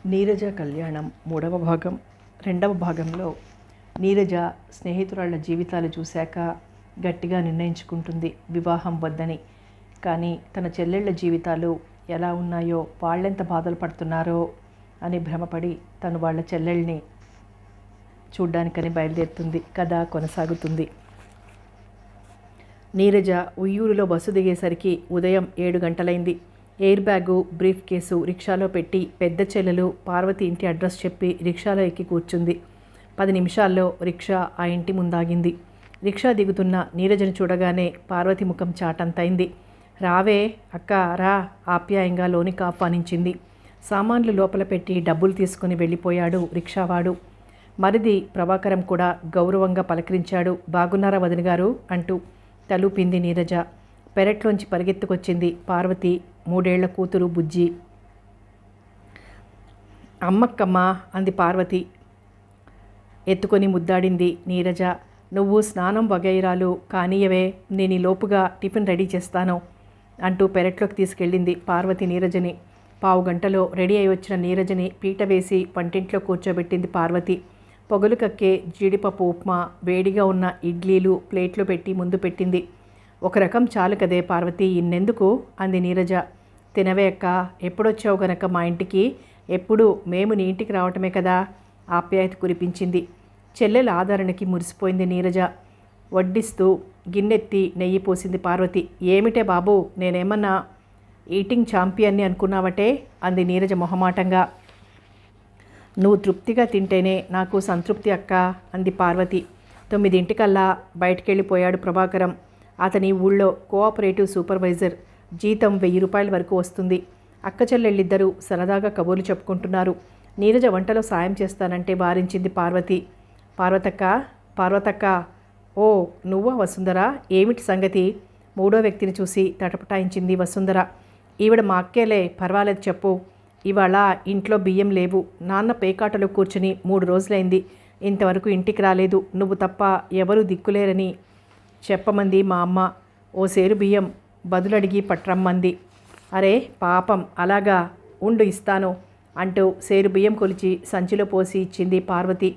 నీరజ కళ్యాణం మూడవ భాగం. రెండవ భాగంలో నీరజ స్నేహితురాళ్ల జీవితాలు చూశాక గట్టిగా నిర్ణయించుకుంటుంది వివాహం వద్దని. కానీ తన చెల్లెళ్ల జీవితాలు ఎలా ఉన్నాయో, వాళ్ళెంత బాధలు పడుతున్నారో అని భ్రమపడి తను వాళ్ళ చెల్లెల్ని చూడ్డానికని బయలుదేరుతుంది. కథ కొనసాగుతుంది. నీరజ ఉయ్యూరులో బస్సు దిగేసరికి ఉదయం 7 గంటలైంది. ఎయిర్ బ్యాగు, బ్రీఫ్ కేసు రిక్షాలో పెట్టి పెద్ద చెల్లెలు పార్వతి ఇంటి అడ్రస్ చెప్పి రిక్షాలో ఎక్కి కూర్చుంది. 10 నిమిషాల్లో రిక్షా ఆ ఇంటి ముందాగింది. రిక్షా దిగుతున్న నీరజను చూడగానే పార్వతి ముఖం చాటంతైంది. రావే అక్క రా, ఆప్యాయంగా లోనికి ఆహ్వానించింది. సామాన్లు లోపల పెట్టి డబ్బులు తీసుకుని వెళ్ళిపోయాడు రిక్షావాడు. మరిది ప్రభాకరం కూడా గౌరవంగా పలకరించాడు. బాగున్నారా వదిన గారు అంటూ తలూపింది నీరజ. పెరట్లోంచి పరిగెత్తుకొచ్చింది పార్వతి 3 ఏళ్ల కూతురు బుజ్జి. అమ్మక్కమ్మా అంది పార్వతి. ఎత్తుకొని ముద్దాడింది నీరజ. నువ్వు స్నానం వగైరాలు కానీయవే, నేను ఈ లోపుగా టిఫిన్ రెడీ చేస్తాను అంటూ పెరట్లోకి తీసుకెళ్ళింది పార్వతి నీరజని. 15 గంటలో రెడీ అయి వచ్చిన నీరజని పీట వేసి వంటింట్లో కూర్చోబెట్టింది పార్వతి. పొగలు కక్కే జీడిపప్పు ఉప్మా, వేడిగా ఉన్న ఇడ్లీలు ప్లేట్లో పెట్టి ముందు పెట్టింది. ఒక రకం చాలు కదే పార్వతి, ఇన్నెందుకు అంది నీరజ. తినవే అక్క, ఎప్పుడొచ్చావు గనక మా ఇంటికి, ఎప్పుడు మేము నీ ఇంటికి రావటమే కదా ఆప్యాయత కురిపించింది. చెల్లెల ఆదరణకి మురిసిపోయింది నీరజ. వడ్డిస్తూ గిన్నెత్తి నెయ్యి పోసింది పార్వతి. ఏమిటే బాబు, నేనేమన్నా ఈటింగ్ ఛాంపియన్ని అనుకున్నావటే అంది నీరజ మొహమాటంగా. నువ్వు తృప్తిగా తింటేనే నాకు సంతృప్తి అక్క అంది పార్వతి. 9 బయటికెళ్ళిపోయాడు ప్రభాకరం. అతని ఊళ్ళో కోఆపరేటివ్ సూపర్వైజర్. జీతం 1000 రూపాయల వరకు వస్తుంది. అక్క చెల్లెళ్ళిద్దరూ సరదాగా కబుర్లు చెప్పుకుంటున్నారు. నీరజ వంటలో సాయం చేస్తానంటే వారించింది పార్వతి. పార్వతక్క ఓ నువ్వా వసుంధర, ఏమిటి సంగతి? 3వ వ్యక్తిని చూసి తటపటాయించింది వసుంధర. ఈవిడ మా అక్కేలే, పర్వాలేదు చెప్పు. ఇవాళ ఇంట్లో బియ్యం లేవు. నాన్న పేకాటలో కూర్చుని 3 రోజులైంది. ఇంతవరకు ఇంటికి రాలేదు. నువ్వు తప్ప ఎవరూ దిక్కులేరని చెప్పమంది మా అమ్మ. ఓ సేరు బియ్యం బదులడిగి పట్రమ్మంది. అరే పాపం, అలాగా, ఉండు ఇస్తాను అంటూ సేరు బియ్యం కొలిచి సంచిలో పోసి ఇచ్చింది పార్వతి.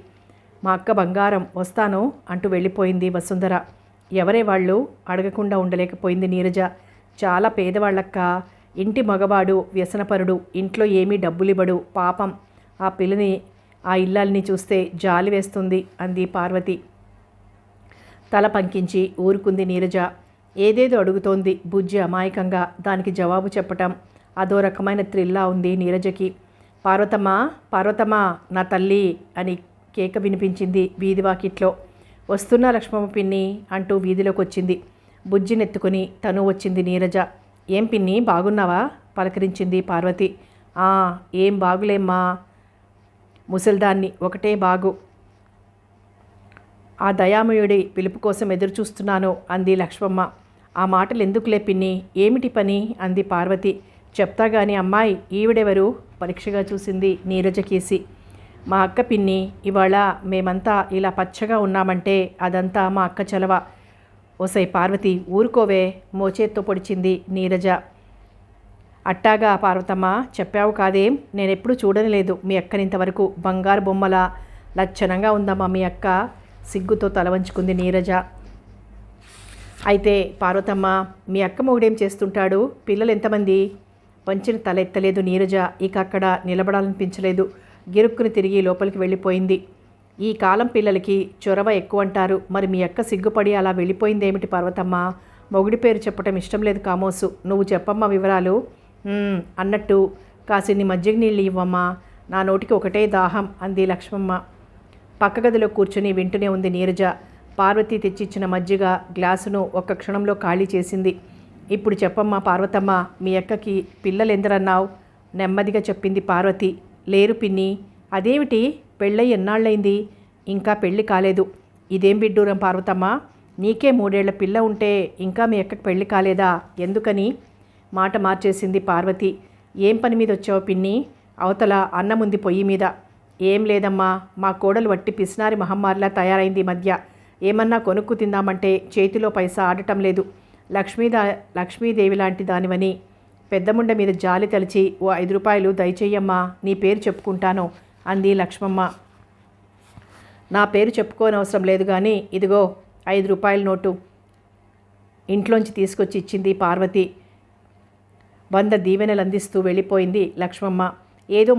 మా అక్క బంగారం, వస్తాను అంటూ వెళ్ళిపోయింది వసుంధర. ఎవరే వాళ్ళు అడగకుండా ఉండలేకపోయింది నీరజ. చాలా పేదవాళ్ళక్క, ఇంటి మగవాడు వ్యసనపరుడు, ఇంట్లో ఏమీ డబ్బులివ్వడు. పాపం ఆ పిల్లని, ఆ ఇల్లాల్ని చూస్తే జాలి వేస్తుంది అంది పార్వతి. తల పంకించి ఊరుకుంది నీరజ. ఏదేదో అడుగుతోంది బుజ్జి అమాయకంగా. దానికి జవాబు చెప్పటం అదో రకమైన థ్రిల్లా ఉంది నీరజకి. పార్వతమ్మ నా తల్లి అని కేక వినిపించింది వీధివాకిట్లో. వస్తున్నా లక్ష్మమ్మ పిన్ని అంటూ వీధిలోకి వచ్చింది. బుజ్జినెత్తుకుని తను వచ్చింది నీరజ. ఏం పిన్ని, బాగున్నావా పలకరించింది పార్వతి. ఏం బాగులేమ్మా, ముసల్దాన్ని, ఒకటే బాగు. ఆ దయామయుడి పిలుపు కోసం ఎదురుచూస్తున్నాను అంది లక్ష్మమ్మ. ఆ మాటలు ఎందుకులే పిన్ని, ఏమిటి పని అంది పార్వతి. చెప్తాగాని అమ్మాయి, ఈవిడెవరు పరీక్షగా చూసింది నీరజ కేసి. మా అక్క పిన్ని, ఇవాళ మేమంతా ఇలా పచ్చగా ఉన్నామంటే అదంతా మా అక్క చలవ. ఓసై పార్వతి ఊరుకోవే, మోచేత్తో పొడిచింది నీరజ. అట్టాగా పార్వతమ్మ, చెప్పావు కాదేం, నేనెప్పుడు చూడలేదు మీ అక్కనింతవరకు. బంగారు బొమ్మలా లచ్చనంగా ఉందమ్మా మీ అక్క, సిగ్గుతో తల వంచుకుంది నీరజ. అయితే పార్వతమ్మ, మీ అక్క మొగుడేం చేస్తుంటాడు? పిల్లలు ఎంతమంది? వంచిన తల ఎత్తలేదు నీరజ. ఇక అక్కడ నిలబడాలనిపించలేదు. గిరుక్కుని తిరిగి లోపలికి వెళ్ళిపోయింది. ఈ కాలం పిల్లలకి చొరవ ఎక్కువ అంటారు. మరి మీ అక్క సిగ్గుపడి అలా వెళ్ళిపోయిందేమిటి పార్వతమ్మ? మొగుడి పేరు చెప్పటం ఇష్టం లేదు కామోసు. నువ్వు చెప్పమ్మా వివరాలు. అన్నట్టు కాసిన్ని మజ్జిగ నీళ్ళు ఇవ్వమ్మా, నా నోటికి ఒకటే దాహం అంది లక్ష్మమ్మ. పక్క గదిలో కూర్చుని వింటూనే ఉంది నీరజ. పార్వతి తెచ్చిచ్చిన మజ్జిగ గ్లాసును ఒక్క క్షణంలో ఖాళీ చేసింది. ఇప్పుడు చెప్పమ్మా పార్వతమ్మ, మీ అక్కకి పిల్లలు ఎందరన్నావు? నెమ్మదిగా చెప్పింది పార్వతి. లేరు పిన్ని. అదేమిటి, పెళ్ళై ఎన్నాళ్ళైంది? ఇంకా పెళ్ళి కాలేదు. ఇదేం బిడ్డూరం పార్వతమ్మ, నీకే 3 ఏళ్ల పిల్ల ఉంటే ఇంకా మీ అక్కకి పెళ్ళి కాలేదా? ఎందుకని మాట మార్చేసింది పార్వతి. ఏం పని మీద వచ్చావు పిన్ని? అవతల అన్నముంది పొయ్యి మీద. ఏం లేదమ్మా, మా కోడలు వట్టి పిసినారి మహమ్మారిలా తయారైంది ఈ మధ్య. ఏమన్నా కొనుక్కు తిందామంటే చేతిలో పైసా ఆడటం లేదు. లక్ష్మీదేవి లాంటి దానివని పెద్దముండ మీద జాలి తలిచి ఓ 5 రూపాయలు దయచేయమ్మా, నీ పేరు చెప్పుకుంటాను అంది లక్ష్మమ్మ. నా పేరు చెప్పుకోనవసరం లేదు కానీ ఇదిగో 5 రూపాయల నోటు ఇంట్లోంచి తీసుకొచ్చి ఇచ్చింది పార్వతి. 100 దీవెనలు అందిస్తూ వెళ్ళిపోయింది లక్ష్మమ్మ. ఏదో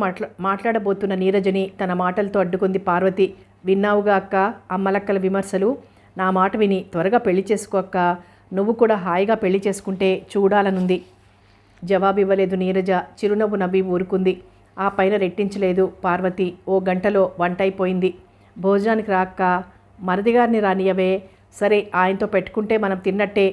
మాట్లాడబోతున్న నీరజని తన మాటలతో అడ్డుకుంది పార్వతి. విన్నావుగా అక్క అమ్మలక్కల విమర్శలు, నా మాట విని త్వరగా పెళ్లి చేసుకో అక్క, నువ్వు కూడా హాయిగా పెళ్లి చేసుకుంటే చూడాలనుంది. జవాబివ్వలేదు నీరజ. చిరునవ్వు నవ్వి ఊరుకుంది. ఆ పైన రెట్టించలేదు పార్వతి. ఓ గంటలో వంట అయిపోయింది. భోజనానికి రాక్క, మరిదిగారిని రానియవే. సరే, ఆయనతో పెట్టుకుంటే మనం తిన్నట్టే.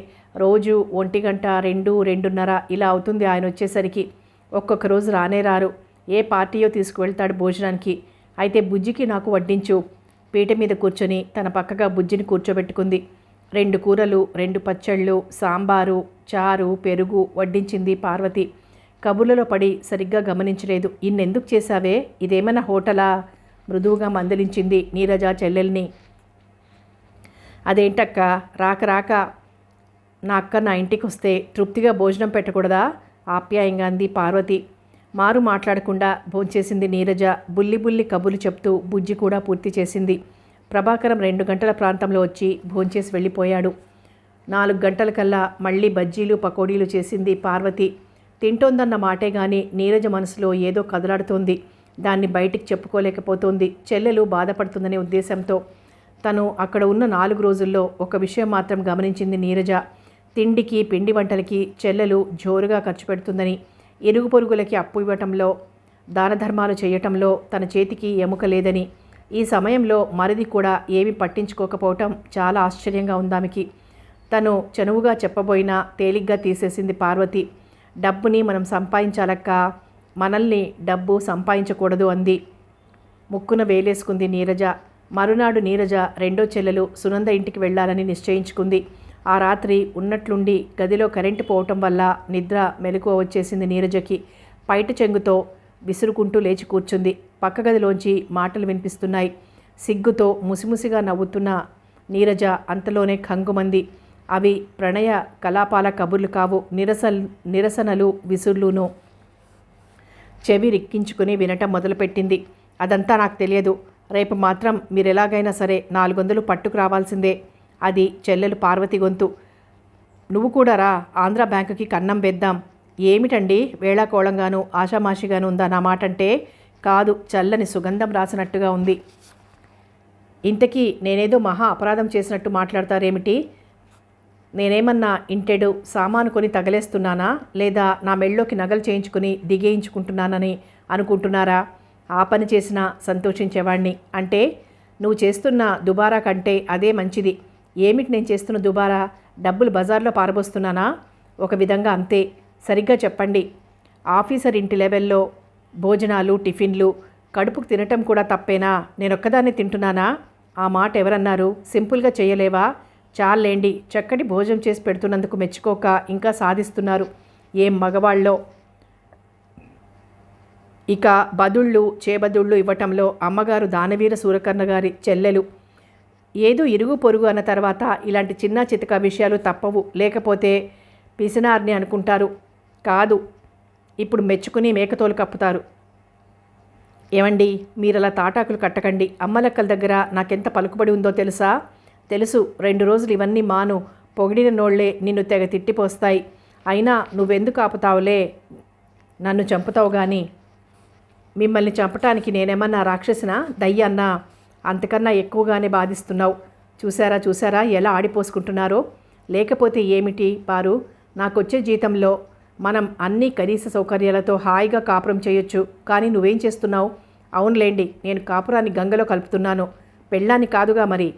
రోజు 1 గంట 2, 2:30 ఇలా అవుతుంది ఆయన వచ్చేసరికి. ఒక్కొక్క రోజు రానే రారు. ఏ పార్టీయో తీసుకువెళ్తాడు భోజనానికి. అయితే బుజ్జికి నాకు వడ్డించు. పీట మీద కూర్చొని తన పక్కగా బుజ్జిని కూర్చోబెట్టుకుంది. 2 కూరలు, 2 పచ్చళ్ళు, సాంబారు, చారు, పెరుగు వడ్డించింది పార్వతి. కబుర్లలో పడి సరిగ్గా గమనించలేదు. ఇన్నెందుకు చేశావే, ఇదేమన్నా హోటలా? మృదువుగా మందలించింది నీరజ చెల్లెల్ని. అదేంటక్క, రాక రాక నా అక్క నా ఇంటికి వస్తే తృప్తిగా భోజనం పెట్టకూడదా? ఆప్యాయంగా అంది పార్వతి. మారు మాట్లాడకుండా భోంచేసింది నీరజ. బుల్లి బుల్లి కబుర్లు చెప్తూ బుజ్జి కూడా పూర్తి చేసింది. ప్రభాకరం 2 గంటల ప్రాంతంలో వచ్చి భోంచేసి వెళ్ళిపోయాడు. 4 గంటలకల్లా మళ్ళీ బజ్జీలు పకోడీలు చేసింది పార్వతి. తింటోందన్న మాటే గాని నీరజ మనసులో ఏదో కదలాడుతోంది. దాన్ని బయటికి చెప్పుకోలేకపోతోంది. చెల్లెలు బాధపడుతుందనే ఉద్దేశంతో. తను అక్కడ ఉన్న 4 రోజుల్లో ఒక విషయం మాత్రం గమనించింది నీరజ. తిండికి పిండి వంటలకి చెల్లెలు జోరుగా ఖర్చు పెడుతుందని, ఇరుగు పొరుగులకి అప్పు ఇవ్వటంలో, దాన ధర్మాలు చేయటంలో తన చేతికి ఎముక లేదని, ఈ సమయంలో మరిది కూడా ఏమీ పట్టించుకోకపోవటం చాలా ఆశ్చర్యంగా ఉందామెకి. తను చనువుగా చెప్పబోయినా తేలిగ్గా తీసేసింది పార్వతి. డబ్బుని మనం సంపాదించాలక్క, మనల్ని డబ్బు సంపాదించకూడదు అంది. ముక్కున వేలేసుకుంది నీరజ. మరునాడు నీరజ రెండో చెల్లెలు సునంద ఇంటికి వెళ్ళాలని నిశ్చయించుకుంది. ఆ రాత్రి ఉన్నట్లుండి గదిలో కరెంటు పోవటం వల్ల నిద్ర మెలకువ వచ్చేసింది నీరజకి. పైట చెంగుతో విసురుకుంటూ లేచి కూర్చుంది. పక్క గదిలోంచి మాటలు వినిపిస్తున్నాయి. సిగ్గుతో ముసిముసిగా నవ్వుతున్న నీరజ అంతలోనే ఖంగుమంది. అవి ప్రణయ కలాపాల కబుర్లు కావు, నిరసనలు, విసుర్లును. చెవి రిక్కించుకుని వినటం మొదలుపెట్టింది. అదంతా నాకు తెలియదు. రేపు మాత్రం మీరెలాగైనా సరే 400 పట్టుకు రావాల్సిందే. అది చెల్లెలు పార్వతి గొంతు. నువ్వు కూడా రా, ఆంధ్ర బ్యాంకుకి కన్నం వేద్దాం. ఏమిటండి వేళాకోళంగాను ఆషామాషిగాను ఉందా నా మాట అంటే? కాదు, చల్లని సుగంధం రాసినట్టుగా ఉంది. ఇంతకీ నేనేదో మహా అపరాధం చేసినట్టు మాట్లాడతారేమిటి? నేనేమన్నా ఇంటెడు సామాను కొని తగలేస్తున్నానా, లేదా నా మెళ్ళోకి నగలు చేయించుకుని దిగేయించుకుంటున్నానని అనుకుంటున్నారా? ఆ పని చేసినా సంతోషించేవాణ్ణి. అంటే నువ్వు చేస్తున్న దుబారా కంటే అదే మంచిది. ఏమిటి నేను చేస్తున్న దుబారా? డబ్బులు బజార్లో పారబోస్తున్నానా? ఒక విధంగా అంతే. సరిగ్గా చెప్పండి. ఆఫీసర్ ఇంటి లెవెల్లో భోజనాలు, టిఫిన్లు, కడుపుకు తినటం కూడా తప్పేనా? నేనొక్కదాన్ని తింటున్నానా? ఆ మాట ఎవరన్నారు? సింపుల్గా చేయలేవా? చాలేండి, చక్కటి భోజనం చేసి పెడుతున్నందుకు మెచ్చుకోక ఇంకా సాధిస్తున్నారు. ఏం మగవాళ్ళో. ఇక బదుళ్ళు చేబదుళ్ళు ఇవ్వటంలో అమ్మగారు దానవీర సూరకర్ణ గారి చెల్లెలు. ఏదో ఇరుగు పొరుగు అన్న తర్వాత ఇలాంటి చిన్న చితక విషయాలు తప్పవు. లేకపోతే పిసినార్ని అనుకుంటారు. కాదు, ఇప్పుడు మెచ్చుకుని మేకతోలు కప్పుతారు. ఏమండి, మీరలా తాటాకులు కట్టకండి. అమ్మలక్కల దగ్గర నాకెంత పలుకుబడి ఉందో తెలుసా? తెలుసు. 2 రోజులు ఇవన్నీ మాను. పొగిడిన నోళ్లే నిన్ను తెగ తిట్టిపోస్తాయి. అయినా నువ్వెందుకు ఆపుతావులే, నన్ను చంపుతావు గాని. మిమ్మల్ని చంపటానికి నేనేమన్నా రాక్షసినా, దయ్యాన్నా? అంతకన్నా ఎక్కువగానే బాధిస్తున్నావు. చూసారా ఎలా ఆడిపోసుకుంటున్నారో? లేకపోతే ఏమిటి పారు, నాకొచ్చే జీతంలో మనం అన్ని కనీస సౌకర్యాలతో హాయిగా కాపురం చేయొచ్చు. కానీ నువ్వేం చేస్తున్నావు? అవునులేండి, నేను కాపురాన్ని గంగలో కలుపుతున్నాను, పెళ్ళాన్ని కాదుగా మరి.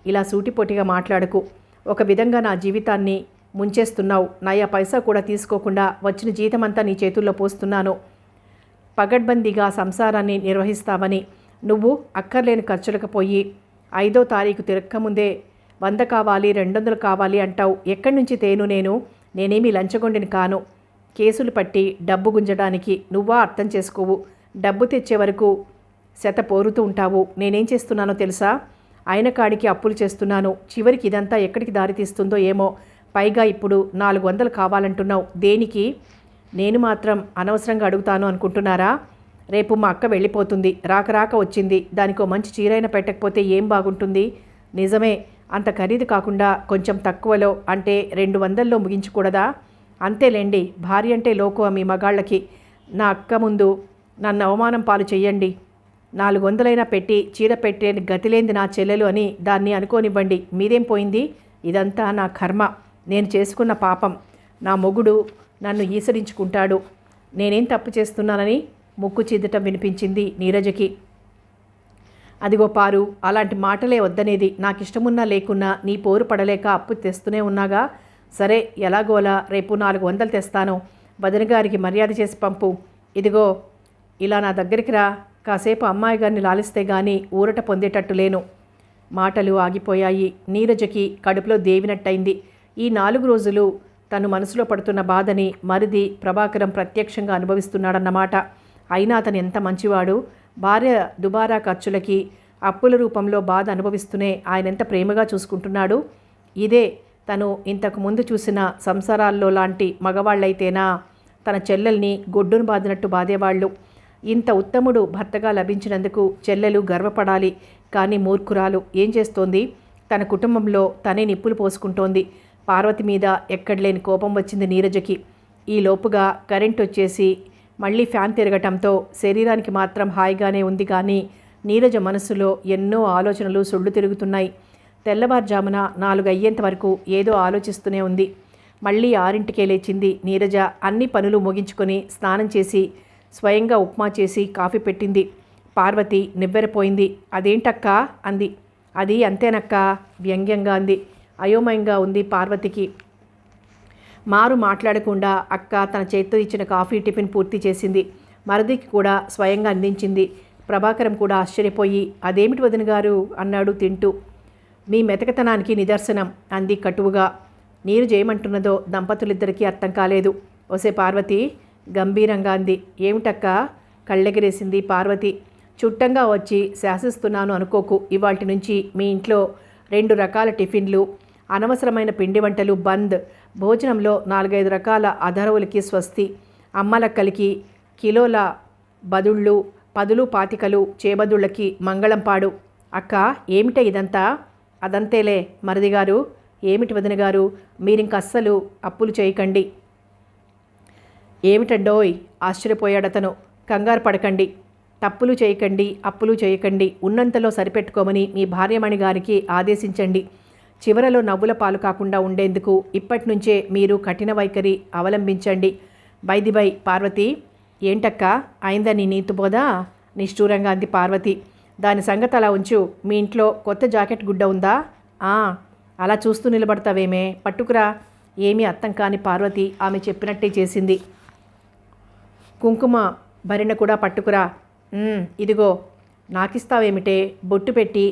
ఇలా సూటిపోటిగా మాట్లాడకు. ఒక విధంగా నా జీవితాన్ని ముంచేస్తున్నావు. నయా పైసా కూడా తీసుకోకుండా వచ్చిన జీతమంతా నీ చేతుల్లో పోస్తున్నాను. పగడ్బందీగా సంసారాన్ని నిర్వహిస్తావని నువ్వు అక్కర్లేని ఖర్చులకు పోయి 5వ తారీఖు తిరక్కముందే 100 కావాలి 200 కావాలి అంటావు. ఎక్కడి నుంచి తేను నేను? నేనేమీ లంచగొండిని కాను. కేసులు పట్టి డబ్బు గుంజడానికి నువ్వా అర్థం చేసుకోవు. డబ్బు తెచ్చే వరకు శత పోరుతూ ఉంటావు. నేనేం చేస్తున్నానో తెలుసా? అయిన కాడికి అప్పులు చేస్తున్నాను. చివరికి ఇదంతా ఎక్కడికి దారితీస్తుందో ఏమో. పైగా ఇప్పుడు 400 కావాలంటున్నావు. దేనికి? నేను మాత్రం అనవసరంగా అడుగుతాను అనుకుంటున్నారా? రేపు మా అక్క వెళ్ళిపోతుంది, రాక రాక వచ్చింది, దానికో మంచి చీరైన పెట్టకపోతే ఏం బాగుంటుంది? నిజమే, అంత ఖరీదు కాకుండా కొంచెం తక్కువలో అంటే 200లో ముగించకూడదా? అంతేలేండి, భార్య అంటే లోకువ మీ మగాళ్ళకి. నా అక్క ముందు నన్ను అవమానం పాలు చెయ్యండి. 400 పెట్టి చీర పెట్టే గతిలేంది నా చెల్లెలు అని దాన్ని అనుకోనివ్వండి. మీదేం పోయింది? ఇదంతా నా కర్మ, నేను చేసుకున్న పాపం. నా మొగుడు నన్ను ఈసడించుకుంటాడు. నేనేం తప్పు చేస్తున్నానని ముక్కు చిద్దటం వినిపించింది నీరజకి. అదిగో పారు, అలాంటి మాటలే వద్దనేది. నాకు ఇష్టమున్నా లేకున్నా నీ పోరు పడలేక అప్పు తెస్తూనే ఉన్నాగా. సరే, ఎలాగోలా రేపు 400 తెస్తాను. వదిన గారికి మర్యాద చేసి పంపు. ఇదిగో ఇలా నా దగ్గరికి రా. కాసేపు అమ్మాయి గారిని లాలిస్తే గాని ఊరట పొందేటట్టు లేను. మాటలు ఆగిపోయాయి. నీరజకి కడుపులో దేవినట్టయింది. ఈ 4 రోజులు తను మనసులో పడుతున్న బాధని మరిది ప్రభాకరం ప్రత్యక్షంగా అనుభవిస్తున్నాడన్నమాట. అయినా అతను ఎంత మంచివాడు. భార్య దుబారా ఖర్చులకి అప్పుల రూపంలో బాధ అనుభవిస్తూనే ఆయన ఎంత ప్రేమగా చూసుకుంటున్నాడు. ఇదే తను ఇంతకు ముందు చూసిన సంసారాల్లో లాంటి మగవాళ్ళైతేనా తన చెల్లెల్ని గొడ్డును బాదినట్టు బాధేవాళ్ళు. ఇంత ఉత్తముడు భర్తగా లభించినందుకు చెల్లెలు గర్వపడాలి. కానీ మూర్ఖురాలు ఏం చేస్తోంది? తన కుటుంబంలో తనే నిప్పులు పోసుకుంటోంది. పార్వతి మీద ఎక్కడలేని కోపం వచ్చింది నీరజకి. ఈ లోపుగా కరెంట్ వచ్చేసి మళ్ళీ ఫ్యాన్ తిరగటంతో శరీరానికి మాత్రం హాయిగానే ఉంది. కానీ నీరజ మనసులో ఎన్నో ఆలోచనలు సొళ్ళు తిరుగుతున్నాయి. తెల్లవారుజామున 4 అయ్యేంత వరకు ఏదో ఆలోచిస్తూనే ఉంది. మళ్ళీ 6ంటికే లేచింది నీరజ. అన్ని పనులు ముగించుకొని స్నానం చేసి స్వయంగా ఉప్మా చేసి కాఫీ పెట్టింది. పార్వతి నివ్వెరపోయింది. అదేంటక్కా అంది. అది అంతేనక్కా వ్యంగ్యంగా అంది. అయోమయంగా ఉంది పార్వతికి. మారు మాట్లాడకుండా అక్క తన చేత్తో ఇచ్చిన కాఫీ టిఫిన్ పూర్తి చేసింది. మరదికి కూడా స్వయంగా అందించింది. ప్రభాకరం కూడా ఆశ్చర్యపోయి అదేమిటి వదిన గారు అన్నాడు తింటూ. మీ మెతకతనానికి నిదర్శనం అంది కటువుగా. నీరు చేయమంటున్నదో దంపతులిద్దరికీ అర్థం కాలేదు. ఒసే పార్వతి గంభీరంగా అంది. ఏమిటక్క? కళ్ళెగిరేసింది పార్వతి. చుట్టంగా వచ్చి శాసిస్తున్నాను అనుకోకు. ఇవాల్టి నుంచి మీ ఇంట్లో 2 రకాల టిఫిన్లు, అనవసరమైన పిండి వంటలు బంద్. భోజనంలో 4-5 రకాల అధరవులకి స్వస్తి. అమ్మలక్కలికి కిలోల బదుళ్ళు, 10 పాతికలు చేబదుళ్ళకి మంగళం పాడు. అక్క ఏమిట ఇదంతా? అదంతేలే మరిదిగారు. ఏమిటి వదిన గారు, మీరింక అస్సలు అప్పులు చేయకండి. ఏమిటండోయ్ ఆశ్చర్యపోయాడతను. కంగారు పడకండి, తప్పులు చేయకండి, అప్పులు చేయకండి. ఉన్నంతలో సరిపెట్టుకోమని మీ భార్యమణి గారికి ఆదేశించండి. చివరలో నవ్వుల పాలు కాకుండా ఉండేందుకు ఇప్పటి నుంచే మీరు కఠిన వైఖరి అవలంబించండి. బై పార్వతి, ఏంటక్క అయిందా నీ నీతుబోదా? నిష్ఠూరంగా అంది పార్వతి. దాని సంగతి అలా ఉంచు. మీ ఇంట్లో కొత్త జాకెట్ గుడ్డ ఉందా? అలా చూస్తూ నిలబడతావేమే, పట్టుకురా. ఏమీ అర్థం కాని పార్వతి ఆమె చెప్పినట్టే చేసింది. కుంకుమ భరిణ కూడా పట్టుకురా. ఇదిగో. నాకిస్తావేమిటే? బొట్టు పెట్టి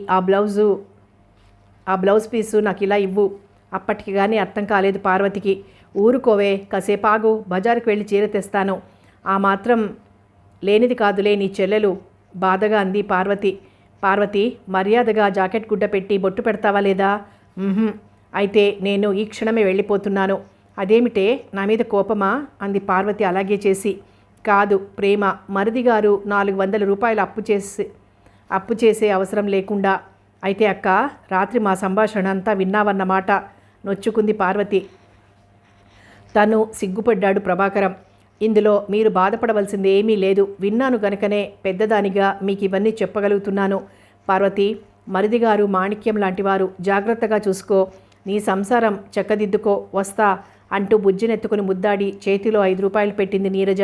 ఆ బ్లౌజ్ పీసు నాకు ఇలా ఇవ్వు. అప్పటికి కానీ అర్థం కాలేదు పార్వతికి. ఊరుకోవే, కాసేపాగు, బజారుకు వెళ్ళి చీర తెస్తాను. ఆ మాత్రం లేనిది కాదులే నీ చెల్లెలు బాధగా అంది పార్వతి మర్యాదగా జాకెట్ గుడ్డ పెట్టి బొట్టు పెడతావా లేదా? అయితే నేను ఈ క్షణమే వెళ్ళిపోతున్నాను. అదేమిటే, నా మీద కోపమా? అంది పార్వతి అలాగే చేసి. కాదు, ప్రేమ. మరిది గారు 400 రూపాయలు అప్పు చేసే అవసరం లేకుండా. అయితే అక్క, రాత్రి మా సంభాషణ అంతా విన్నావన్నమాట నొచ్చుకుంది పార్వతి. తను సిగ్గుపడ్డాడు ప్రభాకరం. ఇందులో మీరు బాధపడవలసింది ఏమీ లేదు. విన్నాను గనకనే పెద్దదానిగా మీకు ఇవన్నీ చెప్పగలుగుతున్నాను. పార్వతి, మరిదిగారు మాణిక్యం లాంటివారు. జాగ్రత్తగా చూసుకో. నీ సంసారం చక్కదిద్దుకో. వస్తా అంటూ బుజ్జినెత్తుకుని ముద్దాడి చేతిలో 5 రూపాయలు పెట్టింది నీరజ.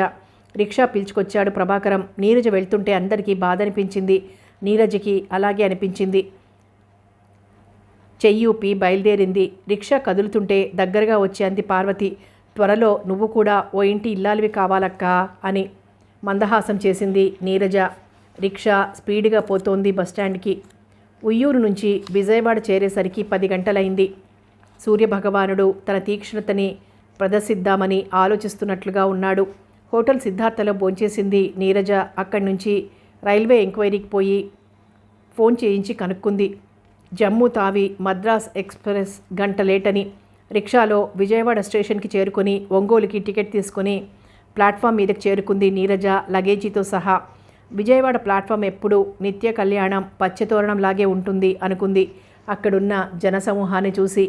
రిక్షా పిలుచుకొచ్చాడు ప్రభాకరం. నీరజ వెళ్తుంటే అందరికీ బాధ అనిపించింది. నీరజకి అలాగే అనిపించింది. చెయ్యూపి బయలుదేరింది. రిక్షా కదులుతుంటే దగ్గరగా వచ్చి అంది పార్వతి. త్వరలో నువ్వు కూడా ఓ ఇంటి ఇల్లాలివి కావాలక్కా అని మందహాసం చేసింది నీరజ. రిక్షా స్పీడ్గా పోతోంది బస్టాండ్కి. ఉయ్యూరు నుంచి విజయవాడ చేరేసరికి 10 గంటలైంది. సూర్యభగవానుడు తన తీక్ష్ణతని ప్రదర్శిద్దామని ఆలోచిస్తున్నట్లుగా ఉన్నాడు. హోటల్ సిద్ధార్థలో భోంచేసింది నీరజ. అక్కడి నుంచి రైల్వే ఎంక్వైరీకి పోయి ఫోన్ చేయించి కనుక్కుంది. జమ్మూ తావి మద్రాస్ ఎక్స్ప్రెస్ గంట లేటని. రిక్షాలో విజయవాడ స్టేషన్కి చేరుకొని ఒంగోలుకి టికెట్ తీసుకొని ప్లాట్ఫామ్ మీదకి చేరుకుంది నీరజ లగేజీతో సహా. విజయవాడ ప్లాట్ఫామ్ ఎప్పుడు నిత్య కళ్యాణం పచ్చతోరణంలాగే ఉంటుంది అనుకుంది అక్కడున్న జనసమూహాన్ని చూసి.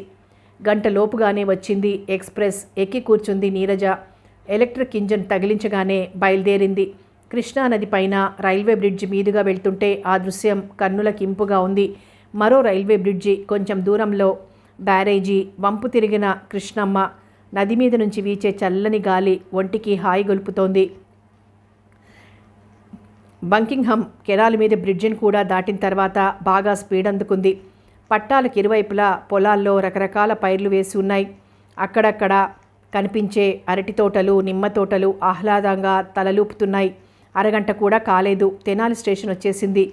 గంటలోపుగానే వచ్చింది ఎక్స్ప్రెస్. ఎక్కి కూర్చుంది నీరజ. ఎలక్ట్రిక్ ఇంజన్ తగిలించగానే బయలుదేరింది. కృష్ణానది పైన రైల్వే బ్రిడ్జి మీదుగా వెళ్తుంటే ఆ దృశ్యం కన్నులకి ఇంపుగా ఉంది. మరో రైల్వే బ్రిడ్జి, కొంచెం దూరంలో బ్యారేజీ, వంపు తిరిగిన కృష్ణమ్మ, నది మీద నుంచి వీచే చల్లని గాలి ఒంటికి హాయి గొలుపుతోంది. బంకింగ్హమ్ కెనాల్ మీద బ్రిడ్జిని కూడా దాటిన తర్వాత బాగా స్పీడ్ అందుకుంది. పట్టాలకు ఇరువైపులా పొలాల్లో రకరకాల పైర్లు వేసి ఉన్నాయి. అక్కడక్కడ కనిపించే అరటి తోటలు, నిమ్మ తోటలు ఆహ్లాదంగా తలలూపుతున్నాయి. అరగంట కూడా కాలేదు, తెనాలి స్టేషన్ వచ్చేసింది.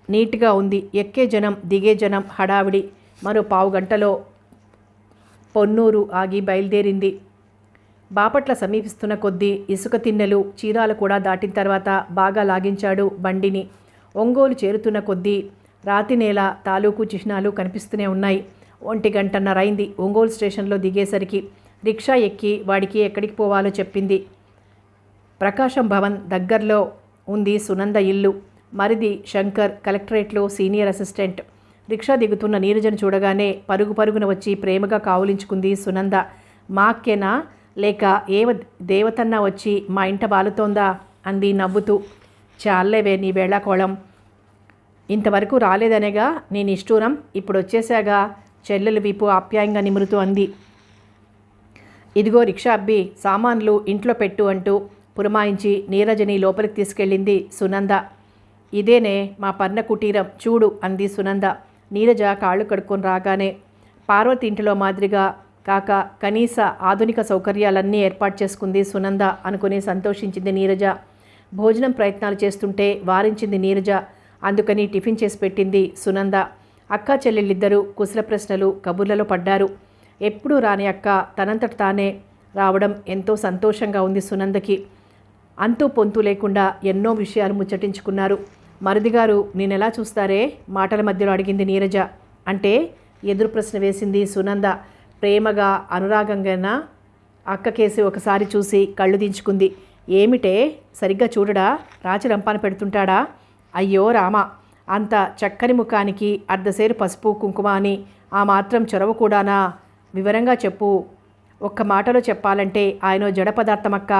నీట్గా ఉంది. ఎక్కే జనం, దిగే జనం హడావిడి. మరో పావు గంటలో పొన్నూరు ఆగి బయలుదేరింది. బాపట్ల సమీపిస్తున్న కొద్దీ ఇసుక తిన్నెలు, చీరాలు కూడా దాటిన తర్వాత బాగా లాగించాడు బండిని. ఒంగోలు చేరుతున్న కొద్దీ రాతి నేల తాలూకు చిహ్నాలు కనిపిస్తూనే ఉన్నాయి. 1:30 అయింది ఒంగోలు స్టేషన్లో దిగేసరికి. రిక్షా ఎక్కి వాడికి ఎక్కడికి పోవాలో చెప్పింది. ప్రకాశం భవన్ దగ్గరలో ఉంది సునంద ఇల్లు. మరిది శంకర్ కలెక్టరేట్లో సీనియర్ అసిస్టెంట్. రిక్షా దిగుతున్న నీరజను చూడగానే పరుగు పరుగున వచ్చి ప్రేమగా కావులించుకుంది సునంద. మా అక్కేనా లేక దేవతన్నా వచ్చి మా ఇంట బాలుతోందా అంది నవ్వుతూ. చాలేవే నీ వేళాకోళం, ఇంతవరకు రాలేదనేగా నీ నిష్ఠూరం, ఇప్పుడు వచ్చేసాగా చెల్లెలు వీపు ఆప్యాయంగా నిమురుతూ అంది. ఇదిగో రిక్షా అబ్బి, సామాన్లు ఇంట్లో పెట్టు అంటూ పురమాయించి నీరజని లోపలికి తీసుకెళ్ళింది సునంద. ఇదేనే మా పర్ణ కుటీరం చూడు అంది సునంద. నీరజ కాళ్ళు కడుక్కొని రాగానే పార్వతి ఇంటిలో మాదిరిగా కాక కనీస ఆధునిక సౌకర్యాలన్నీ ఏర్పాటు చేసుకుంది సునంద అనుకుని సంతోషించింది నీరజ. భోజనం ప్రయత్నాలు చేస్తుంటే వారించింది నీరజ. అందుకని టిఫిన్ చేసి పెట్టింది సునంద. అక్కా చెల్లెళ్ళిద్దరూ కుశల ప్రశ్నలు కబుర్లలో పడ్డారు. ఎప్పుడూ రాని అక్క తనంతట తానే రావడం ఎంతో సంతోషంగా ఉంది సునందకి. అంతూ పొంతు లేకుండా ఎన్నో విషయాలు ముచ్చటించుకున్నారు. మరిదిగారు నేనెలా చూస్తారే మాటల మధ్యలో అడిగింది నీరజ. అంటే ఎదురు ప్రశ్న వేసింది సునంద. ప్రేమగా అనురాగంగా అక్కకేసి ఒకసారి చూసి కళ్ళు దించుకుంది. ఏమిటే సరిగ్గా చూడడా, రాచి రంపాన పెడుతుంటాడా? అయ్యో రామ, అంత చక్కని ముఖానికి అర్ధసేరు పసుపు కుంకుమ అని ఆ మాత్రం చొరవ కూడానా? వివరంగా చెప్పు. ఒక్క మాటలో చెప్పాలంటే ఆయన జడ పదార్థమక్క.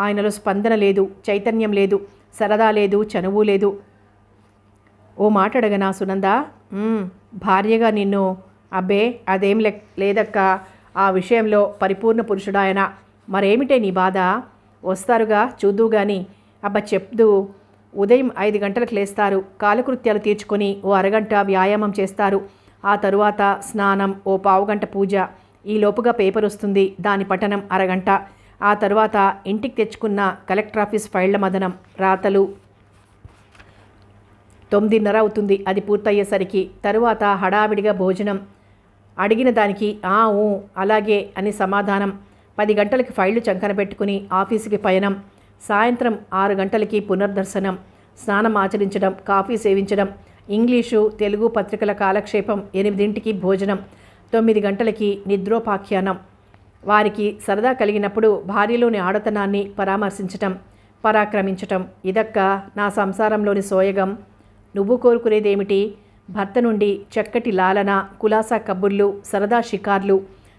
ఆయనలో స్పందన లేదు, చైతన్యం లేదు, సరదా లేదు, చనువు లేదు. ఓ మాట అడగనా సునంద? భార్యగా నిన్ను అబ్బే అదేం లేదక్క. ఆ విషయంలో పరిపూర్ణ పురుషుడాయన. మరేమిటే నీ బాధ? వస్తారుగా చూద్దు గాని. అబ్బా చెప్దు. ఉదయం 5 గంటలకు లేస్తారు. కాలకృత్యాలు తీర్చుకొని ఓ అరగంట వ్యాయామం చేస్తారు. ఆ తరువాత స్నానం, ఓ పావుగంట పూజ. ఈ లోపుగా పేపర్ వస్తుంది, దాని పఠనం అరగంట. ఆ తరువాత ఇంటికి తెచ్చుకున్న కలెక్టర్ ఆఫీస్ ఫైళ్ల మదనం, రాతలు. 9:30 అవుతుంది అది పూర్తయ్యేసరికి. తరువాత హడావిడిగా భోజనం. అడిగిన దానికి ఊ అలాగే అని సమాధానం. 10 గంటలకి ఫైళ్లు చంకన పెట్టుకుని ఆఫీసుకి పయనం. సాయంత్రం 6 గంటలకి పునర్దర్శనం, స్నానం ఆచరించడం, కాఫీ సేవించడం, ఇంగ్లీషు తెలుగు పత్రికల కాలక్షేపం. 8ంటికి భోజనం. 9 గంటలకి నిద్రోపాఖ్యానం. వారికి సరదా కలిగినప్పుడు భార్యలోని ఆడతనాన్ని పరామర్శించటం, పరాక్రమించటం. ఇదక్క నా సంసారంలోని సోయగం. నువ్వు కోరుకునేదేమిటి? భర్త నుండి చక్కటి లాలన, కులాసా కబుర్లు, సరదా షికార్లు,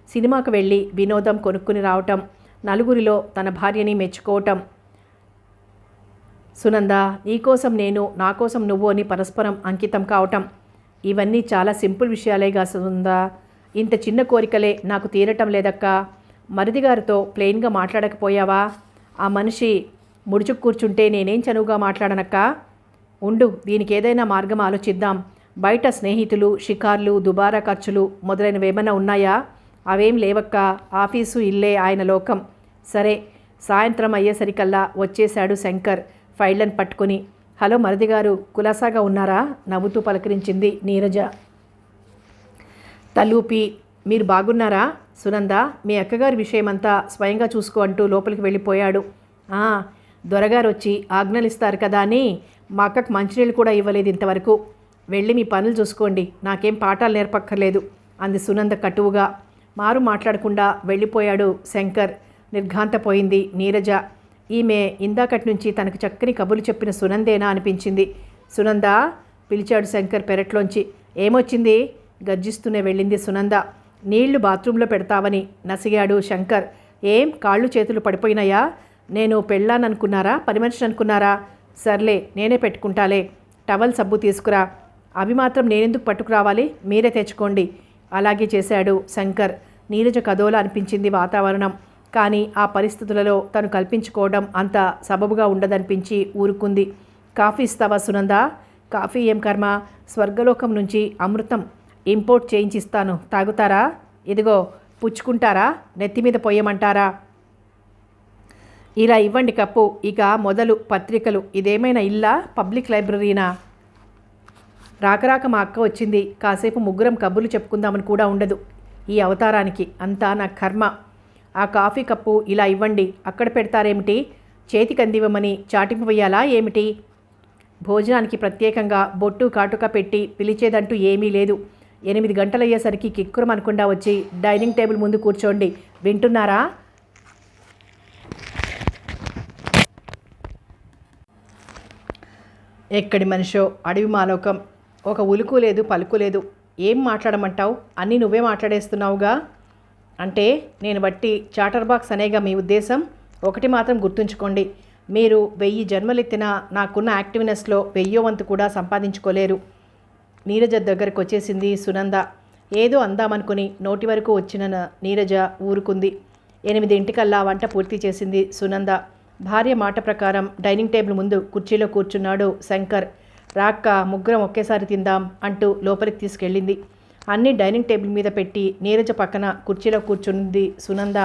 సినిమాకు వెళ్ళి వినోదం కొనుక్కుని రావటం, నలుగురిలో తన భార్యని మెచ్చుకోవటం. సునంద, నీకోసం నేను, నా కోసం నువ్వు అని పరస్పరం అంకితం కావటం. ఇవన్నీ చాలా సింపుల్ విషయాలేగా సునంద. ఇంత చిన్న కోరికలే నాకు తీరటం లేదక్క. మరిదిగారితో ప్లెయిన్గా మాట్లాడకపోయావా? ఆ మనిషి ముడుచుకు కూర్చుంటే నేనేం చనువుగా మాట్లాడనక్క. ఉండు, దీనికి ఏదైనా మార్గం ఆలోచిద్దాం. బయట స్నేహితులు, షికార్లు, దుబారా ఖర్చులు మొదలైనవేమైనా ఉన్నాయా? అవేం లేవక్క. ఆఫీసు ఇల్లే ఆయన లోకం. సరే. సాయంత్రం అయ్యేసరికల్లా వచ్చేశాడు శంకర్ ఫైళ్లను పట్టుకుని. హలో మరిదిగారు, కులాసాగా ఉన్నారా? నవ్వుతూ పలకరించింది నీరజ. తలూపి మీరు బాగున్నారా? సునంద, మీ అక్కగారి విషయమంతా స్వయంగా చూసుకో అంటూ లోపలికి వెళ్ళిపోయాడు. దొరగారు వచ్చి ఆజ్ఞలిస్తారు కదా అని మా అక్కకు మంచినీళ్ళు కూడా ఇవ్వలేదు ఇంతవరకు. వెళ్ళి మీ పనులు చూసుకోండి, నాకేం పాఠాలు నేర్పక్కర్లేదు అంది సునంద కటువుగా. మారు మాట్లాడకుండా వెళ్ళిపోయాడు శంకర్. నిర్ఘాంతపోయింది నీరజ. ఈమె ఇందాకటి నుంచి తనకు చక్కని కబుర్లు చెప్పిన సునందేనా అనిపించింది. సునంద పిలిచాడు శంకర్ పెరట్లోంచి. ఏమొచ్చింది? గర్జిస్తూనే వెళ్ళింది సునంద. నీళ్లు బాత్రూంలో పెడతావని నసిగాడు శంకర్. ఏం కాళ్ళు చేతులు పడిపోయినాయా? నేను పెళ్ళాననుకున్నారా, పని మనిషి అనుకున్నారా? సర్లే నేనే పెట్టుకుంటాలే. టవల్ సబ్బు తీసుకురా. అవి మాత్రం నేనెందుకు పట్టుకురావాలి? మీరే తెచ్చుకోండి. అలాగే చేశాడు శంకర్. నీరజ కదోలా అనిపించింది వాతావరణం. కానీ ఆ పరిస్థితులలో తను కల్పించుకోవడం అంత సబబుగా ఉండదనిపించి ఊరుకుంది. కాఫీ ఇస్తావా సునంద? కాఫీ ఏం కర్మ, స్వర్గలోకం నుంచి అమృతం ఇంపోర్ట్ చేయించిస్తాను, తాగుతారా? ఇదిగో పుచ్చుకుంటారా, నెత్తి మీద పొయ్యమంటారా? ఇలా ఇవ్వండి కప్పు. ఇక మొదలు పత్రికలు. ఇదేమైనా ఇల్లా, పబ్లిక్ లైబ్రరీనా? రాకరాక మా అక్క వచ్చింది. కాసేపు ముగ్గురం కబుర్లు చెప్పుకుందామని కూడా ఉండదు ఈ అవతారానికి. అంతా నా కర్మ. ఆ కాఫీ కప్పు ఇలా ఇవ్వండి. అక్కడ పెడతారేమిటి? చేతికి అందివ్వమని చాటింపవేయాలా ఏమిటి? భోజనానికి ప్రత్యేకంగా బొట్టు కాటుక పెట్టి పిలిచేదంటూ ఏమీ లేదు. 8 గంటలయ్యేసరికి కిక్కురమనకుండా వచ్చి డైనింగ్ టేబుల్ ముందు కూర్చోండి. వింటున్నారా? ఎక్కడి మనిషో, అడవి మాలోకం. ఒక ఉలుకు లేదు, పలుకు లేదు. ఏం మాట్లాడమంటావు? అన్నీ నువ్వే మాట్లాడేస్తున్నావుగా. అంటే నేను బట్టి చాటర్ బాక్స్ అనేగా మీ ఉద్దేశం? ఒకటి మాత్రం గుర్తుంచుకోండి, మీరు 1000 జన్మలెత్తినా నాకున్న యాక్టివ్నెస్లో 1000వ వంతు కూడా సంపాదించుకోలేరు. నీరజ దగ్గరకు వచ్చేసింది సునంద. ఏదో అందామనుకుని నోటి వరకు వచ్చిన నీరజ ఊరుకుంది. 8 వంట పూర్తి చేసింది సునంద. భార్య మాట ప్రకారం డైనింగ్ టేబుల్ ముందు కుర్చీలో కూర్చున్నాడు శంకర్. రాక్క ముగ్గురం ఒకేసారి తిందాం అంటూ లోపలికి తీసుకెళ్ళింది. అన్నీ డైనింగ్ టేబుల్ మీద పెట్టి నీరజ పక్కన కుర్చీలో కూర్చుంది సునంద.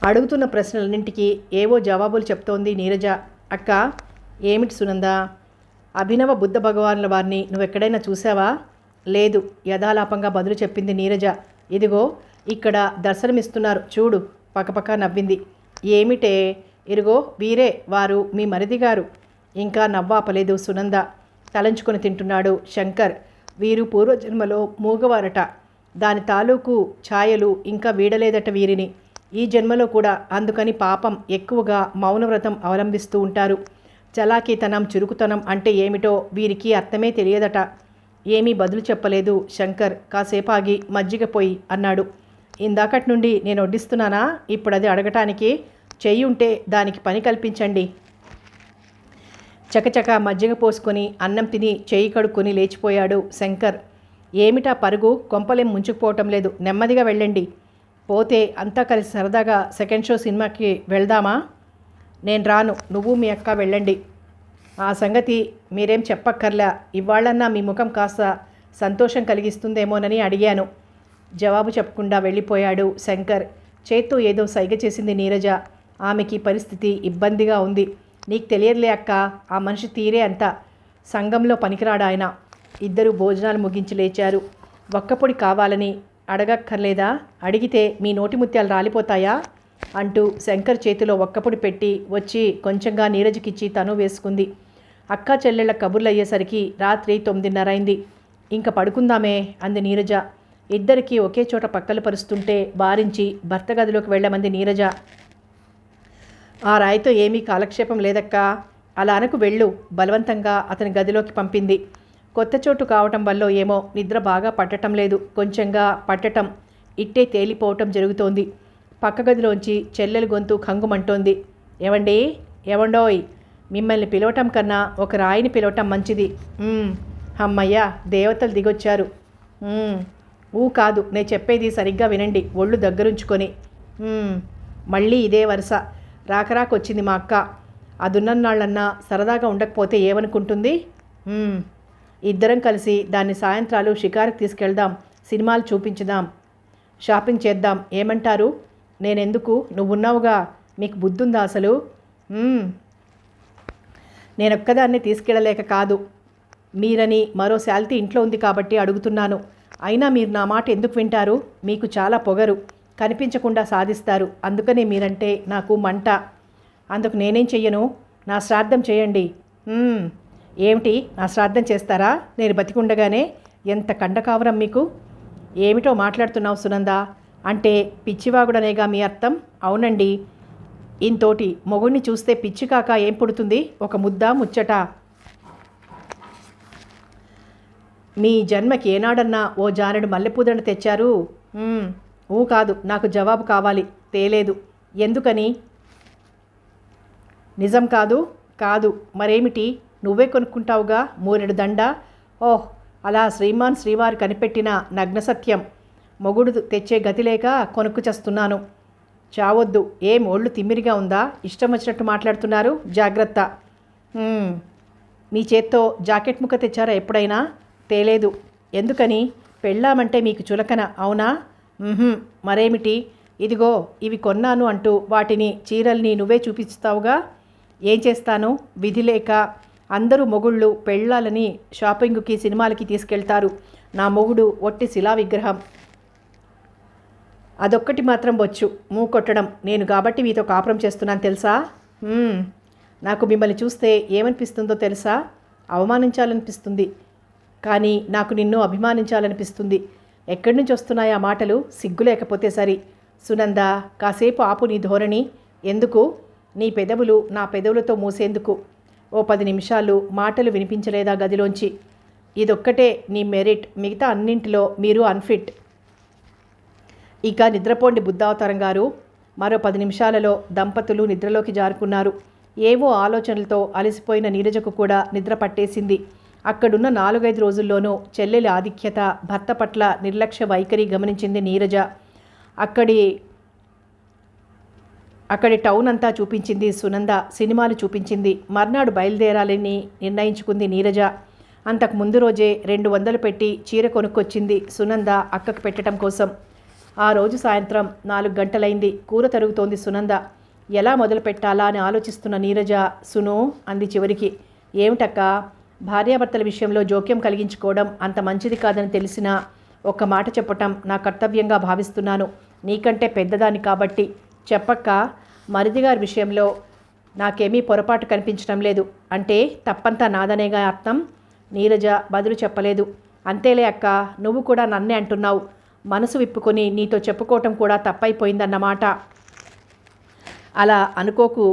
అడుగుతున్న ప్రశ్నలన్నింటికీ ఏవో జవాబులు చెప్తోంది నీరజ. అక్క, ఏమిటి సునంద? అభినవ బుద్ధ భగవానుల వారిని నువ్వెక్కడైనా చూసావా? లేదు, యథాలాపంగా బదులు చెప్పింది నీరజ. ఇదిగో ఇక్కడ దర్శనమిస్తున్నారు చూడు, పక్కపక్క నవ్వింది. ఏమిటే? ఇరుగో వీరే, వారు మీ మరిది గారు. ఇంకా నవ్వాపలేదు సునంద. తలంచుకొని తింటున్నాడు శంకర్. వీరు పూర్వజన్మలో మూగవారట. దాని తాలూకు ఛాయలు ఇంకా వీడలేదట వీరిని. ఈ జన్మలో కూడా అందుకని పాపం ఎక్కువగా మౌనవ్రతం అవలంబిస్తూ ఉంటారు. చలాకీతనం, చురుకుతనం అంటే ఏమిటో వీరికి అర్థమే తెలియదట. ఏమీ బదులు చెప్పలేదు శంకర్. కాసేపు ఆగి మజ్జిగ పోయి అన్నాడు. ఇందాకటి నుండి నేను వడ్డిస్తున్నానా? ఇప్పుడు అది అడగటానికి? చెయ్యి ఉంటే దానికి పని కల్పించండి. చకచక మజ్జిగ పోసుకొని అన్నం తిని చేయి కడుక్కొని లేచిపోయాడు శంకర్. ఏమిటా పరుగు? కొంపలేం ముంచుకుపోవటం లేదు. నెమ్మదిగా వెళ్ళండి. పోతే అంతా కలిసి సరదాగా సెకండ్ షో సినిమాకి వెళ్దామా? నేను రాను, నువ్వు మీ అక్క వెళ్ళండి. ఆ సంగతి మీరేం చెప్పక్కర్లా. ఇవాళన్నా మీ ముఖం కాస్త సంతోషం కలిగిస్తుందేమోనని అడిగాను. జవాబు చెప్పకుండా వెళ్ళిపోయాడు శంకర్. చేత్తో ఏదో సైగ చేసింది నీరజ. ఆమెకి పరిస్థితి ఇబ్బందిగా ఉంది. నీకు తెలియదులే అక్క, ఆ మనిషి తీరే అంత. సంఘంలో పనికిరాడాయన. ఇద్దరు భోజనాలు ముగించి లేచారు. ఒక్కపొడి కావాలని అడగక్కర్లేదా? అడిగితే మీ నోటి ముత్యాలు రాలిపోతాయా అంటూ శంకర్ చేతిలో ఒక్కపొడి పెట్టి వచ్చి కొంచెంగా నీరజకిచ్చి తను వేసుకుంది. అక్కా చెల్లెళ్ల కబుర్లు అయ్యేసరికి రాత్రి 9:30 అయింది. ఇంక పడుకుందామే అంది నీరజ. ఇద్దరికీ ఒకే చోట పక్కలు పరుస్తుంటే వారించి భర్త గదిలోకి వెళ్ళమంది నీరజ. ఆ రాయితో ఏమీ కాలక్షేపం లేదక్కా, అలా అనకు వెళ్ళు. బలవంతంగా అతని గదిలోకి పంపింది. కొత్త చోటు కావటం వల్ల ఏమో నిద్ర బాగా పట్టటం లేదు. కొంచెంగా పట్టటం, ఇట్టే తేలిపోవటం జరుగుతోంది. పక్క గదిలోంచి చెల్లెలు గొంతు ఖంగుమంటోంది. ఏవండి, ఏవండోయ్, మిమ్మల్ని పిలవటం కన్నా ఒక రాయిని పిలవటం మంచిది. అమ్మయ్యా, దేవతలు దిగొచ్చారు. ఊ కాదు, నేను చెప్పేది సరిగ్గా వినండి, ఒళ్ళు దగ్గరుంచుకొని. మళ్ళీ ఇదే వరుస. రాకరాకొచ్చింది మా అక్క. అదున్నన్నాళ్ళన్నా సరదాగా ఉండకపోతే ఏమనుకుంటుంది? ఇద్దరం కలిసి దాన్ని సాయంత్రాలు షికారుకి తీసుకెళ్దాం, సినిమాలు చూపించుదాం, షాపింగ్ చేద్దాం. ఏమంటారు? నేనెందుకు, నువ్వున్నావుగా. మీకు బుద్ధుందా అసలు? నేనొక్కదాన్ని తీసుకెళ్ళలేక కాదు, మీరని మరో శాలిటీ ఇంట్లో ఉంది కాబట్టి అడుగుతున్నాను. అయినా మీరు నా మాట ఎందుకు వింటారు? మీకు చాలా పొగరు, కనిపించకుండా సాధిస్తారు. అందుకనే మీరంటే నాకు మంట. అందుకు నేనేం చెయ్యను? నా శ్రాద్ధం చేయండి. ఏమిటి, నా శ్రాద్ధం చేస్తారా నేను బతికుండగానే? ఎంత కండకావరం మీకు! ఏమిటో మాట్లాడుతున్నావు సునంద? అంటే పిచ్చివాగుడనేగా మీ అర్థం? అవునండి. ఇంతోటి మొగుణ్ణి చూస్తే పిచ్చి కాక ఏం పుడుతుంది? ఒక ముద్ద ముచ్చట. మీ జన్మకి ఏనాడన్నా ఓ జానెడు మల్లెపూదండ తెచ్చారు? ఊ కాదు, నాకు జవాబు కావాలి. తేలేదు. ఎందుకని? నిజం కాదు? కాదు మరేమిటి? నువ్వే కొనుక్కుంటావుగా మూరెడు దండ. ఓహ్, అలా శ్రీమాన్ శ్రీవారు కనిపెట్టిన నగ్న సత్యం. మొగుడు తెచ్చే గతి లేక కొనుక్కు చస్తున్నాను. చావొద్దు. ఏం ఒళ్ళు తిమ్మిరిగా ఉందా? ఇష్టం వచ్చినట్టు మాట్లాడుతున్నారు. జాగ్రత్త. మీ చేత్తో జాకెట్ ముక్క తెచ్చారా ఎప్పుడైనా? తేలేదు. ఎందుకని? పెళ్ళామంటే మీకు చులకన అవునా? మరేమిటి? ఇదిగో ఇవి కొన్నాను అంటూ వాటిని చీరల్ని నువ్వే చూపిస్తావుగా. ఏం చేస్తాను? విధి లేక. అందరూ మొగుళ్ళు పెళ్ళాలని షాపింగ్కి సినిమాలకి తీసుకెళ్తారు. నా మొగుడు ఒట్టి శిలా విగ్రహం. అదొక్కటి మాత్రం వచ్చు, మూకొట్టడం. నేను కాబట్టి మీతో కాపురం చేస్తున్నాను తెలుసా? నాకు మిమ్మల్ని చూస్తే ఏమనిపిస్తుందో తెలుసా? అవమానించాలనిపిస్తుంది. కానీ నాకు నిన్ను అభిమానించాలనిపిస్తుంది. ఎక్కడి నుంచి వస్తున్నాయి ఆ మాటలు? సిగ్గు లేకపోతే సరి. సునంద, కాసేపు ఆపు నీ ధోరణి. ఎందుకు? నీ పెదవులు నా పెదవులతో మూసేందుకు. ఓ 10 నిమిషాలు మాటలు వినిపించలేదా గదిలోంచి? ఇదొక్కటే నీ మెరిట్. మిగతా అన్నింటిలో మీరు అన్ఫిట్. ఇక నిద్రపోండి బుద్ధావతారం గారు. మరో 10 నిమిషాలలో దంపతులు నిద్రలోకి జారుకున్నారు. ఏవో ఆలోచనలతో అలసిపోయిన నీరజకు కూడా నిద్ర పట్టేసింది. అక్కడున్న 4-5 రోజుల్లోనూ చెల్లెలి ఆధిక్యత, భర్త పట్ల నిర్లక్ష్య వైఖరి గమనించింది నీరజ. అక్కడి టౌన్ అంతా చూపించింది సునంద. సినిమాలు చూపించింది. మర్నాడు బయలుదేరాలని నిర్ణయించుకుంది నీరజ. అంతకు ముందు రోజే 200 పెట్టి చీర కొనుక్కొచ్చింది సునంద అక్కకు పెట్టడం కోసం. ఆ రోజు సాయంత్రం 4 గంటలైంది. కూర తరుగుతోంది సునంద. ఎలా మొదలు పెట్టాలా అని ఆలోచిస్తున్న నీరజ, సును అంది చివరికి. ఏమిటక్క? భార్యాభర్తల విషయంలో జోక్యం కలిగించుకోవడం అంత మంచిది కాదని తెలిసినా ఒక్క మాట చెప్పటం నా కర్తవ్యంగా భావిస్తున్నాను. నీకంటే పెద్దదాన్ని కాబట్టి. చెప్పక్క. మరిదిగారి విషయంలో నాకేమీ పొరపాటు కనిపించడం లేదు. అంటే తప్పంతా నాదనేగా అర్థం? నీరజ బదులు చెప్పలేదు. అంతేలే అక్క, నువ్వు కూడా నన్నే అంటున్నావు. మనసు విప్పుకొని నీతో చెప్పుకోవటం కూడా తప్పైపోయిందన్నమాట. అలా అనుకోకు.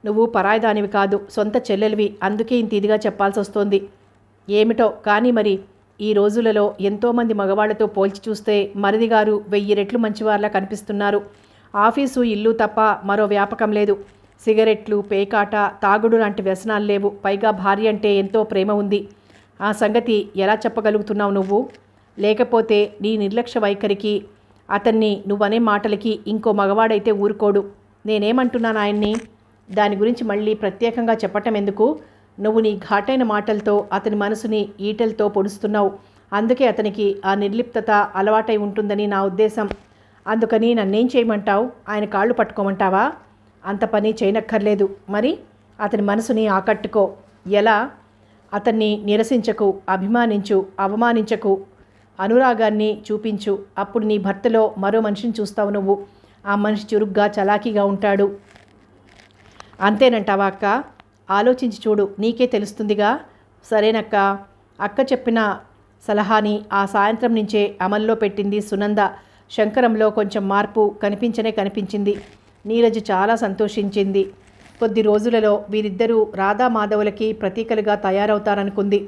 నువ్వు పరాయిదానివి కాదు, సొంత చెల్లెలివి. అందుకే ఇంత ఇదిగా చెప్పాల్సి వస్తోంది. ఏమిటో కానీ మరి ఈ రోజులలో ఎంతోమంది మగవాళ్లతో పోల్చి చూస్తే మరిదిగారు 1000 రెట్లు మంచివారిలా కనిపిస్తున్నారు. ఆఫీసు ఇల్లు తప్ప మరో వ్యాపకం లేదు. సిగరెట్లు, పేకాట, తాగుడు లాంటి వ్యసనాలు లేవు. పైగా భార్య అంటే ఎంతో ప్రేమ ఉంది. ఆ సంగతి ఎలా చెప్పగలుగుతున్నావు నువ్వు? లేకపోతే నీ నిర్లక్ష్య వైఖరికి, అతన్ని నువ్వనే మాటలకి ఇంకో మగవాడైతే ఊరుకోడు. నేనేమంటున్నాను ఆయన్ని? దాని గురించి మళ్ళీ ప్రత్యేకంగా చెప్పటం ఎందుకు? నువ్వు నీ ఘాటైన మాటలతో అతని మనసుని ఈటెలతో పొడుస్తున్నావు. అందుకే అతనికి ఆ నిర్లిప్తత అలవాటై ఉంటుందని నా ఉద్దేశం. అందుకని నన్నేం చేయమంటావు? ఆయన కాళ్ళు పట్టుకోమంటావా? అంత పని చేయనక్కర్లేదు. మరి అతని మనసుని ఆకట్టుకో. ఎలా? అతన్ని నిరసించకు, అభిమానించు, అవమానించకు, అనురాగాన్ని చూపించు. అప్పుడు నీ భర్తలో మరో మనిషిని చూస్తావు నువ్వు. ఆ మనిషి చురుగ్గా, చలాకీగా ఉంటాడు. అంతేనంటావా అక్క? ఆలోచించి చూడు, నీకే తెలుస్తుందిగా. సరేనక్క. అక్క చెప్పిన సలహాని ఆ సాయంత్రం నుంచే అమల్లో పెట్టింది సునంద. శంకరంలో కొంచెం మార్పు కనిపించింది. నీరజ చాలా సంతోషించింది. కొద్ది రోజులలో వీరిద్దరూ రాధామాధవులకి ప్రతీకలుగా తయారవుతారనుకుంది.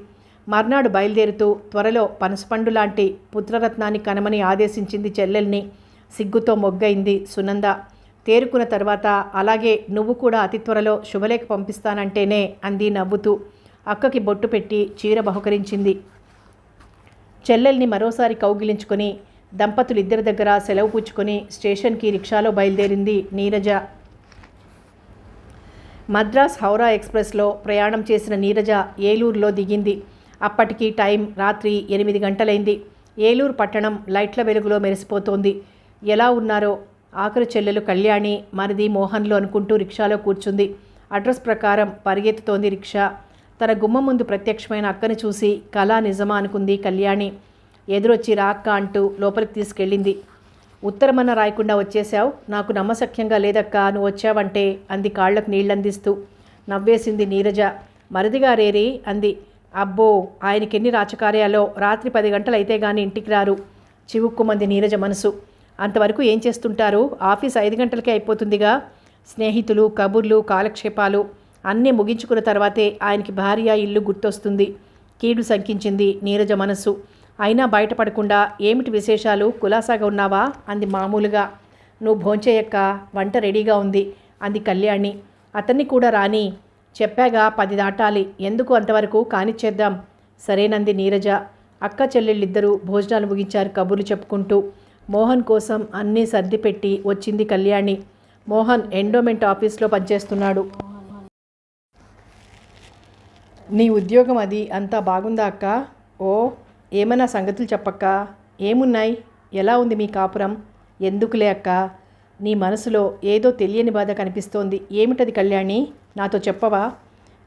మర్నాడు బయలుదేరుతూ త్వరలో పనసపండు లాంటి పుత్రరత్నాన్ని కనమని ఆదేశించింది చెల్లెల్ని. సిగ్గుతో మొగ్గైంది సునంద. తేరుకున్న తర్వాత అలాగే నువ్వు కూడా అతి త్వరలో శుభలేఖ పంపిస్తానంటేనే అంది నవ్వుతూ. అక్కకి బొట్టు పెట్టి చీర బహుకరించింది. చెల్లెల్ని మరోసారి కౌగిలించుకొని దంపతులు ఇద్దరి దగ్గర సెలవు పుచ్చుకొని స్టేషన్కి రిక్షాలో బయలుదేరింది నీరజ. మద్రాస్ హౌరా ఎక్స్ప్రెస్లో ప్రయాణం చేసిన నీరజ ఏలూరులో దిగింది. అప్పటికి టైం రాత్రి 8 గంటలైంది. ఏలూరు పట్టణం లైట్ల వెలుగులో మెరిసిపోతోంది. ఎలా ఉన్నారో ఆఖరు చెల్లెలు కళ్యాణి, మరిది మోహన్లు అనుకుంటూ రిక్షాలో కూర్చుంది. అడ్రస్ ప్రకారం పరిగెత్తుతోంది రిక్షా. తన గుమ్మం ముందు ప్రత్యక్షమైన అక్కను చూసి కళా నిజమా అనుకుంది కళ్యాణి. ఎదురొచ్చి రా అక్క అంటూ లోపలికి తీసుకెళ్ళింది. ఉత్తరమన్న రాయకుండా వచ్చేశావు? నాకు నమ్మశక్యంగా లేదక్క నువ్వు వచ్చావంటే అంది కాళ్లకు నీళ్లందిస్తూ. నవ్వేసింది నీరజ. మరిదిగారేరి అంది. అబ్బో, ఆయనకెన్ని రాచకార్యాలో. రాత్రి 10 గంటలైతే గాని ఇంటికి రారు. చివుక్కుమంది నీరజ మనసు. అంతవరకు ఏం చేస్తుంటారు? ఆఫీస్ 5 గంటలకే అయిపోతుందిగా. స్నేహితులు, కబుర్లు, కాలక్షేపాలు అన్నీ ముగించుకున్న తర్వాతే ఆయనకి భార్య, ఇల్లు గుర్తొస్తుంది. కీడు శంకించింది నీరజ మనస్సు. అయినా బయటపడకుండా, ఏమిటి విశేషాలు, కులాసాగా ఉన్నావా అంది మామూలుగా. నువ్వు భోంచేయక్క, వంట రెడీగా ఉంది అంది కళ్యాణి. అతన్ని కూడా రాని, చెప్పాగా 10 దాటాలి, ఎందుకు అంతవరకు, కానిచ్చేద్దాం. సరేనంది నీరజ. అక్క చెల్లెళ్ళిద్దరూ భోజనాలు ముగించారు కబుర్లు చెప్పుకుంటూ. మోహన్ కోసం అన్నీ సర్దిపెట్టి వచ్చింది కళ్యాణి. మోహన్ ఎండోమెంట్ ఆఫీస్లో పనిచేస్తున్నాడు. నీ ఉద్యోగం అది అంతా బాగుందా అక్క? ఓ, ఏమన్నా సంగతులు చెప్పక్క. ఏమున్నాయి? ఎలా ఉంది మీ కాపురం? ఎందుకులే అక్క, నీ మనసులో ఏదో తెలియని బాధ కనిపిస్తోంది. ఏమిటది కళ్యాణి? నాతో చెప్పవా?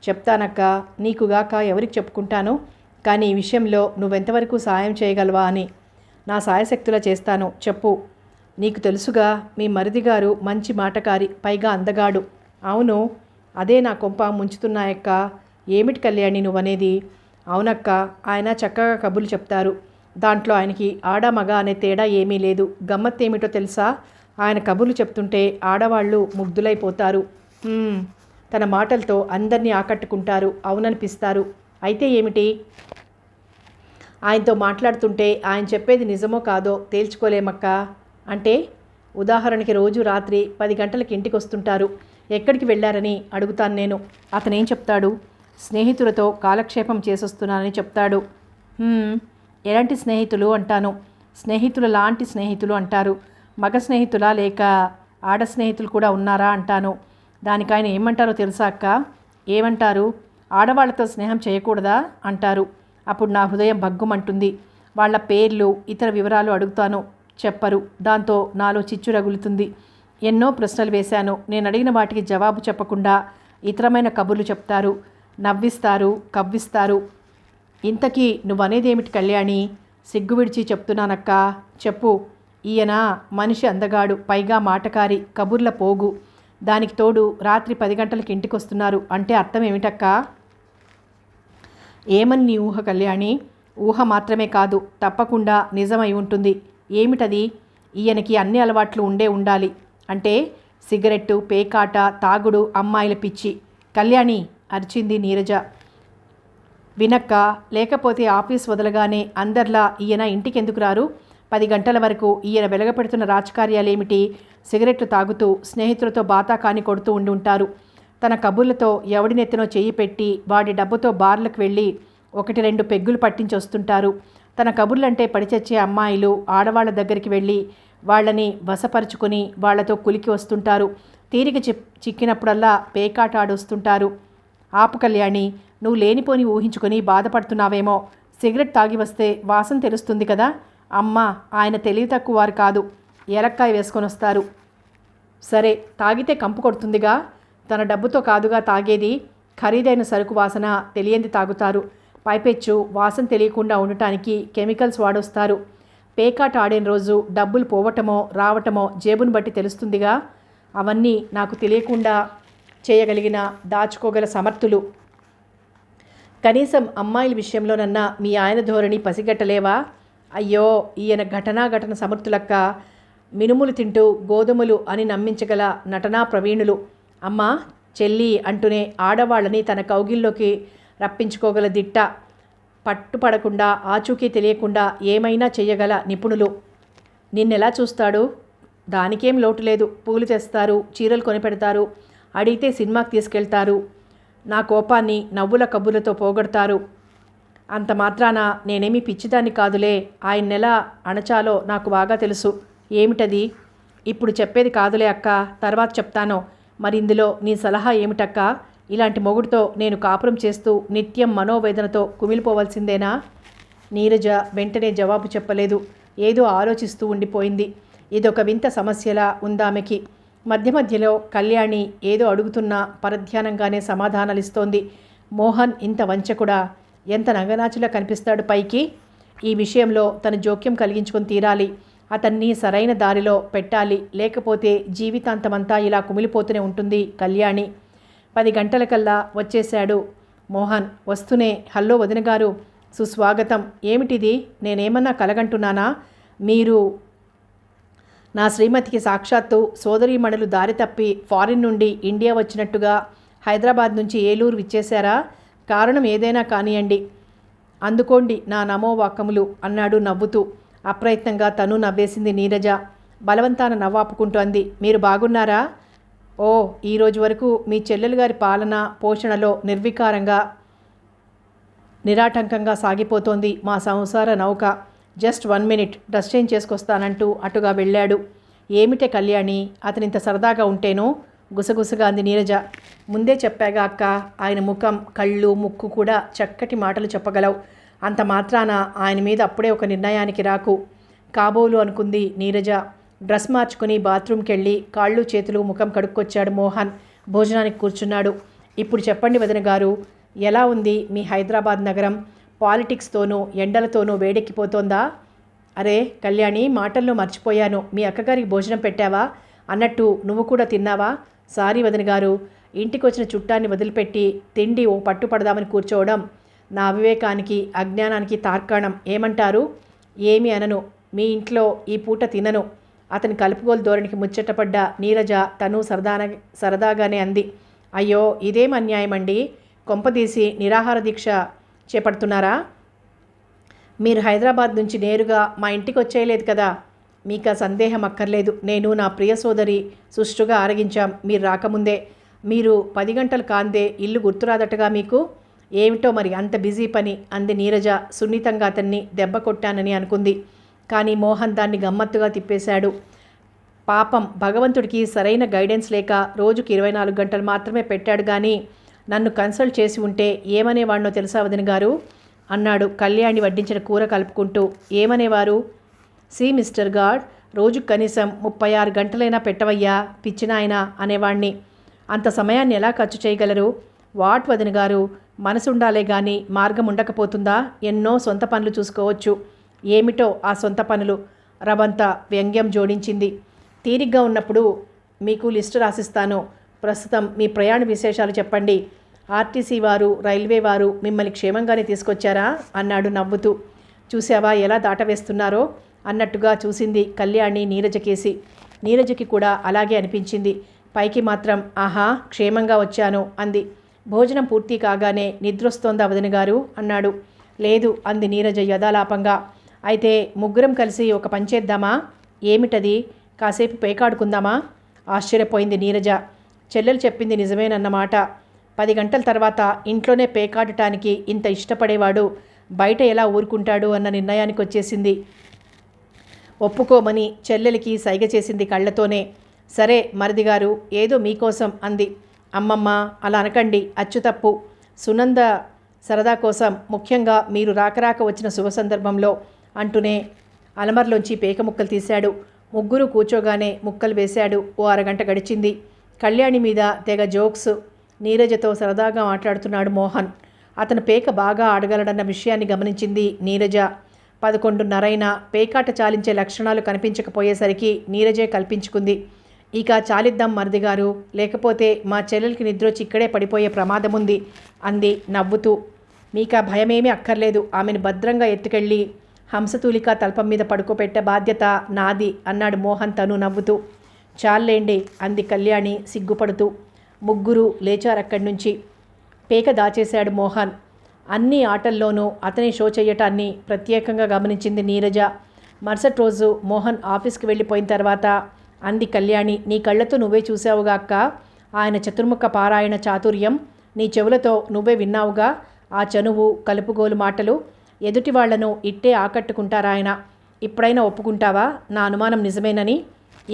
చెప్తానక్క, నీకుగాక ఎవరికి చెప్పుకుంటాను. కానీ ఈ విషయంలో నువ్వెంతవరకు సాయం చేయగలవా అని. నా సాయశక్తులా చేస్తాను, చెప్పు. నీకు తెలుసుగా, మీ మరిదిగారు మంచి మాటకారి, పైగా అందగాడు. అవును, అదే నా కొంప ముంచుతున్నాయక్క. ఏమిటి కళ్యాణి నువ్వనేది? అవునక్క, ఆయన చక్కగా కబుర్లు చెప్తారు. దాంట్లో ఆయనకి ఆడ మగ అనే తేడా ఏమీ లేదు. గమ్మత్తేమిటో తెలుసా? ఆయన కబుర్లు చెప్తుంటే ఆడవాళ్ళు ముగ్ధులైపోతారు. తన మాటలతో అందరినీ ఆకట్టుకుంటారు, అవుననిపిస్తారు. అయితే ఏమిటి? ఆయనతో మాట్లాడుతుంటే ఆయన చెప్పేది నిజమో కాదో తేల్చుకోలేమక్క. అంటే ఉదాహరణకి రోజు రాత్రి 10 గంటలకు ఇంటికి వస్తుంటారు. ఎక్కడికి వెళ్ళారని అడుగుతాను నేను. అతనేం చెప్తాడు? స్నేహితులతో కాలక్షేపం చేసొస్తున్నానని చెప్తాడు. ఎలాంటి స్నేహితులు అంటాను. స్నేహితుల లాంటి స్నేహితులు అంటారు. మగ స్నేహితులా లేక ఆడ స్నేహితులు కూడా ఉన్నారా అంటాను. దానికి ఆయన ఏమంటారో తెలుసా అక్క? ఏమంటారు? ఆడవాళ్లతో స్నేహం చేయకూడదా అంటారు. అప్పుడు నా హృదయం భగ్గుమంటుంది. వాళ్ళ పేర్లు, ఇతర వివరాలు అడుగుతాను, చెప్పరు. దాంతో నాలో చిచ్చు రగులుతుంది. ఎన్నో ప్రశ్నలు వేశాను. నేను అడిగిన వాటికి జవాబు చెప్పకుండా ఇతరమైన కబుర్లు చెప్తారు, నవ్విస్తారు, కవ్విస్తారు. ఇంతకీ నువ్వనేదేమిటి కళ్యాణి? సిగ్గు విడిచి చెప్తున్నానక్క, చెప్పు. ఈయన మనిషి అందగాడు, పైగా మాటకారి, కబుర్ల పోగు. దానికి తోడు రాత్రి 10 గంటలకు ఇంటికి వస్తున్నారు అంటే అర్థం ఏమిటక్కా? ఏమని నీ ఊహ కళ్యాణి? ఊహ మాత్రమే కాదు, తప్పకుండా నిజమై ఉంటుంది. ఏమిటది? ఈయనకి అన్ని అలవాట్లు ఉండాలి. అంటే సిగరెట్టు, పేకాట, తాగుడు, అమ్మాయిల పిచ్చి. కళ్యాణి అరిచింది నీరజ. వినక్క, లేకపోతే ఆఫీస్ వదలగానే అందర్లా ఈయన ఇంటికెందుకు రారు? 10 గంటల వరకు ఈయన వెలగపెడుతున్న రాజకార్యాలేమిటి? సిగరెట్లు తాగుతూ స్నేహితులతో బాతాకాని కొడుతూ ఉంటారు. తన కబుర్లతో ఎవడినెత్తినో చెయ్యి పెట్టి వాడి డబ్బుతో బార్లకు వెళ్ళి 1-2 పెగ్గులు పట్టించి వస్తుంటారు. తన కబుర్లంటే పడిచచ్చే అమ్మాయిలు ఆడవాళ్ల దగ్గరికి వెళ్ళి వాళ్ళని వశపరుచుకొని వాళ్లతో కులికి వస్తుంటారు. తీరిక చిక్కినప్పుడల్లా పేకాట ఆడొస్తుంటారు. ఆపు కళ్యాణి, నువ్వు లేనిపోని ఊహించుకొని బాధపడుతున్నావేమో. సిగరెట్ తాగి వస్తే వాసన తెలుస్తుంది కదా. అమ్మ, ఆయన తెలివి తక్కువ వారు కాదు. ఏలక్కాయ వేసుకొని వస్తారు. సరే, తాగితే కంపు కొడుతుందిగా. తన డబ్బుతో కాదుగా తాగేది. ఖరీదైన సరుకు వాసన తెలియంది తాగుతారు. పైపెచ్చు వాసన తెలియకుండా ఉండటానికి కెమికల్స్ వాడొస్తారు. పేకాట ఆడిన రోజు డబ్బులు పోవటమో రావటమో జేబును బట్టి తెలుస్తుందిగా. అవన్నీ నాకు తెలియకుండా చేయగలిగిన, దాచుకోగల సమర్థులు. కనీసం అమ్మాయిల విషయంలోనన్నా మీ ఆయన ధోరణి పసిగట్టలేవా? అయ్యో, ఈయన ఘటన సమర్థులక్క. మినుములు తింటూ గోధుమలు అని నమ్మించగల నటనా ప్రవీణులు. అమ్మా, చెల్లి అంటూనే ఆడవాళ్ళని తన కౌగిల్లోకి రప్పించుకోగల దిట్ట. పట్టుపడకుండా, ఆచూకీ తెలియకుండా ఏమైనా చెయ్యగల నిపుణులు. నిన్నెలా చూస్తాడు? దానికేం లోటు లేదు. పూలు తెస్తారు, చీరలు కొనిపెడతారు, అడిగితే సినిమాకి తీసుకెళ్తారు. నా కోపాన్ని నవ్వుల కబుర్లతో పోగొడతారు. అంత మాత్రాన నేనేమీ పిచ్చిదాన్ని కాదులే. ఆయన్నెలా అణచాలో నాకు బాగా తెలుసు. ఏమిటది? ఇప్పుడు చెప్పేది కాదులే అక్క, తర్వాత చెప్తాను. మరి ఇందులో నీ సలహా ఏమిటక్క? ఇలాంటి మొగుడితో నేను కాపురం చేస్తూ నిత్యం మనోవేదనతో కుమిలిపోవలసిందేనా? నీరజ వెంటనే జవాబు చెప్పలేదు. ఏదో ఆలోచిస్తూ ఉండిపోయింది. ఇదొక వింత సమస్యలా ఉందామెకి. మధ్య మధ్యలో కళ్యాణి ఏదో అడుగుతున్నా పరధ్యానంగానే సమాధానాలిస్తోంది. మోహన్ ఇంత వంచకుడా? ఎంత నగనాచులా కనిపిస్తాడు పైకి. ఈ విషయంలో తన జోక్యం కలిగించుకొని తీరాలి. అతన్ని సరైన దారిలో పెట్టాలి. లేకపోతే జీవితాంతమంతా ఇలా కుమిలిపోతూనే ఉంటుంది కళ్యాణి. 10 గంటలకల్లా వచ్చేశాడు మోహన్. వస్తూనే, హల్లో వదిన గారు, సుస్వాగతం. ఏమిటిది? నేనేమన్నా కలగంటున్నానా? మీరు నా శ్రీమతికి సాక్షాత్తు సోదరీమణులు దారి తప్పి ఫారిన్ నుండి ఇండియా వచ్చినట్టుగా హైదరాబాద్ నుంచి ఏలూరు విచ్చేశారా? కారణం ఏదైనా కానియండి, అందుకోండి నా నమోవాకములు అన్నాడు నవ్వుతూ. అప్రయత్నంగా తను నవ్వేసింది నీరజ. బలవంతాన నవ్వాపుకుంటూ అంది, మీరు బాగున్నారా? ఓ, ఈరోజు వరకు మీ చెల్లెలు గారి పాలన పోషణలో నిర్వికారంగా నిరాటంకంగా సాగిపోతోంది మా సంసార నౌక. జస్ట్ 1 మినిట్, డ్రెస్ చేంజ్ చేసుకొస్తానంటూ అటుగా వెళ్ళాడు. ఏమిటే కళ్యాణి, అతనింత సరదాగా ఉంటేనో? గుసగుసగా అంది నీరజ. ముందే చెప్పాగా అక్క, ఆయన ముఖం, కళ్ళు, ముక్కు కూడా చక్కటి మాటలు చెప్పగలవు. అంత మాత్రాన ఆయన మీద అప్పుడే ఒక నిర్ణయానికి రాకు. కాబోలు అనుకుంది నీరజ. డ్రెస్ మార్చుకుని బాత్రూమ్కి వెళ్ళి కాళ్ళు చేతులు ముఖం కడుక్కొచ్చాడు మోహన్. భోజనానికి కూర్చున్నాడు. ఇప్పుడు చెప్పండి వదిన గారు, ఎలా ఉంది మీ హైదరాబాద్ నగరం? పాలిటిక్స్తోనూ ఎండలతోనూ వేడెక్కిపోతోందా? అరే కళ్యాణి, మాటల్లో మర్చిపోయాను, మీ అక్కగారికి భోజనం పెట్టావా? అన్నట్టు నువ్వు కూడా తిన్నావా? సారీ వదిన గారు, ఇంటికి వచ్చిన చుట్టాన్ని వదిలిపెట్టి తిండి ఓ పట్టుపడదామని కూర్చోవడం నా అవివేకానికి అజ్ఞానానికి తార్కాణం. ఏమంటారు? ఏమీ అనను, మీ ఇంట్లో ఈ పూట తినను. అతని కలుపుగోలు ధోరణికి ముచ్చటపడ్డ నీరజ తను సరదాగానే అంది. అయ్యో, ఇదేం అన్యాయమండి, కొంపదీసి నిరాహార దీక్ష చేపడుతున్నారా? మీరు హైదరాబాద్ నుంచి నేరుగా మా ఇంటికి వచ్చేయలేదు కదా? మీకు ఆ సందేహం అక్కర్లేదు. నేను నా ప్రియ సోదరి సుష్టుగా ఆరగించాం మీరు రాకముందే. మీరు 10 గంటలు కాందే ఇల్లు గుర్తురాదటగా మీకు? ఏమిటో మరి అంత బిజీ పని అంది నీరజ. సున్నితంగా అతన్ని దెబ్బ కొట్టానని అనుకుంది. కానీ మోహన్ దాన్ని గమ్మత్తుగా తిప్పేశాడు. పాపం, భగవంతుడికి సరైన గైడెన్స్ లేక రోజుకి 24 గంటలు మాత్రమే పెట్టాడు. కానీ నన్ను కన్సల్ట్ చేసి ఉంటే ఏమనేవాడినో తెలుసా వదిన గారు అన్నాడు కళ్యాణి వడ్డించిన కూర కలుపుకుంటూ. ఏమనేవారు? సి మిస్టర్ గాడ్, రోజుకు కనీసం 36 గంటలైనా పెట్టవయ్యా పిచ్చినాయన అనేవాణ్ణి. అంత సమయాన్ని ఎలా ఖర్చు చేయగలరు? వాట్ వదిన గారు, మనసు ఉండాలే కానీ మార్గం ఉండకపోతుందా? ఎన్నో సొంత పనులు చూసుకోవచ్చు. ఏమిటో ఆ సొంత పనులు? రవంత వ్యంగ్యం జోడించింది. తీరిగ్గా ఉన్నప్పుడు మీకు లిస్టు రాసిస్తాను. ప్రస్తుతం మీ ప్రయాణ విశేషాలు చెప్పండి. ఆర్టీసీ వారు, రైల్వే వారు మిమ్మల్ని క్షేమంగానే తీసుకొచ్చారా అన్నాడు నవ్వుతూ. చూసావా ఎలా దాటవేస్తున్నారో అన్నట్టుగా చూసింది కళ్యాణి నీరజకేసి. నీరజకి కూడా అలాగే అనిపించింది. పైకి మాత్రం ఆహా క్షేమంగా వచ్చాను అంది. భోజనం పూర్తి కాగానే నిద్రొస్తోందా వదిన గారు అన్నాడు. లేదు అంది నీరజ యథాలాపంగా. అయితే ముగ్గురం కలిసి ఒక పని చేద్దామా? ఏమిటది? కాసేపు పేకాడుకుందామా? ఆశ్చర్యపోయింది నీరజ. చెల్లెలు చెప్పింది నిజమేనన్నమాట. 10 గంటల తర్వాత ఇంట్లోనే పేకాడటానికి ఇంత ఇష్టపడేవాడు బయట ఎలా ఊరుకుంటాడు అన్న నిర్ణయానికి వచ్చేసింది. ఒప్పుకోమని చెల్లెలికి సైగ చేసింది కళ్ళతోనే. సరే మరిది గారు, ఏదో మీకోసం అంది. అమ్మమ్మ అలా అనకండి, అచ్చు తప్పు. సునంద సరదా కోసం, ముఖ్యంగా మీరు రాకరాక వచ్చిన శుభ సందర్భంలో అంటూనే అలమర్లోంచి పేక ముక్కలు తీశాడు. ముగ్గురు కూర్చోగానే ముక్కలు వేశాడు. ఓ అరగంట గడిచింది. కళ్యాణి మీద తెగ జోక్స్, నీరజతో సరదాగా మాట్లాడుతున్నాడు మోహన్. అతను పేక బాగా ఆడగలడన్న విషయాన్ని గమనించింది నీరజ. 11:30 పేకాట చాలించే లక్షణాలు కనిపించకపోయేసరికి నీరజే కల్పించుకుంది. ఇక చాలిద్దాం మరిది గారు, లేకపోతే మా చెల్లెలకి నిద్రొచ్చి ఇక్కడే పడిపోయే ప్రమాదముంది అంది నవ్వుతూ. మీకా భయమేమీ అక్కర్లేదు, ఆమెను భద్రంగా ఎత్తుకెళ్ళి హంసతూలిక తల్పం మీద పడుకోబెట్టే బాధ్యత నాది అన్నాడు మోహన్ తను నవ్వుతూ. చాలేండి అంది కళ్యాణి సిగ్గుపడుతూ. ముగ్గురు లేచారక్కడి నుంచి. పేక దాచేశాడు మోహన్. అన్ని ఆటల్లోనూ అతనే షో చేయటాన్ని ప్రత్యేకంగా గమనించింది నీరజ. మరుసటి రోజు మోహన్ ఆఫీస్కి వెళ్ళిపోయిన తర్వాత అంది కళ్యాణి, నీ కళ్ళతో నువ్వే చూసావుగా అక్క ఆయన చతుర్ముఖ పారాయణ చాతుర్యం. నీ చెవులతో నువ్వే విన్నావుగా ఆ చనువు, కలుపుగోలు మాటలు. ఎదుటి వాళ్లను ఇట్టే ఆకట్టుకుంటారాయన. ఇప్పుడైనా ఒప్పుకుంటావా నా అనుమానం నిజమేనని?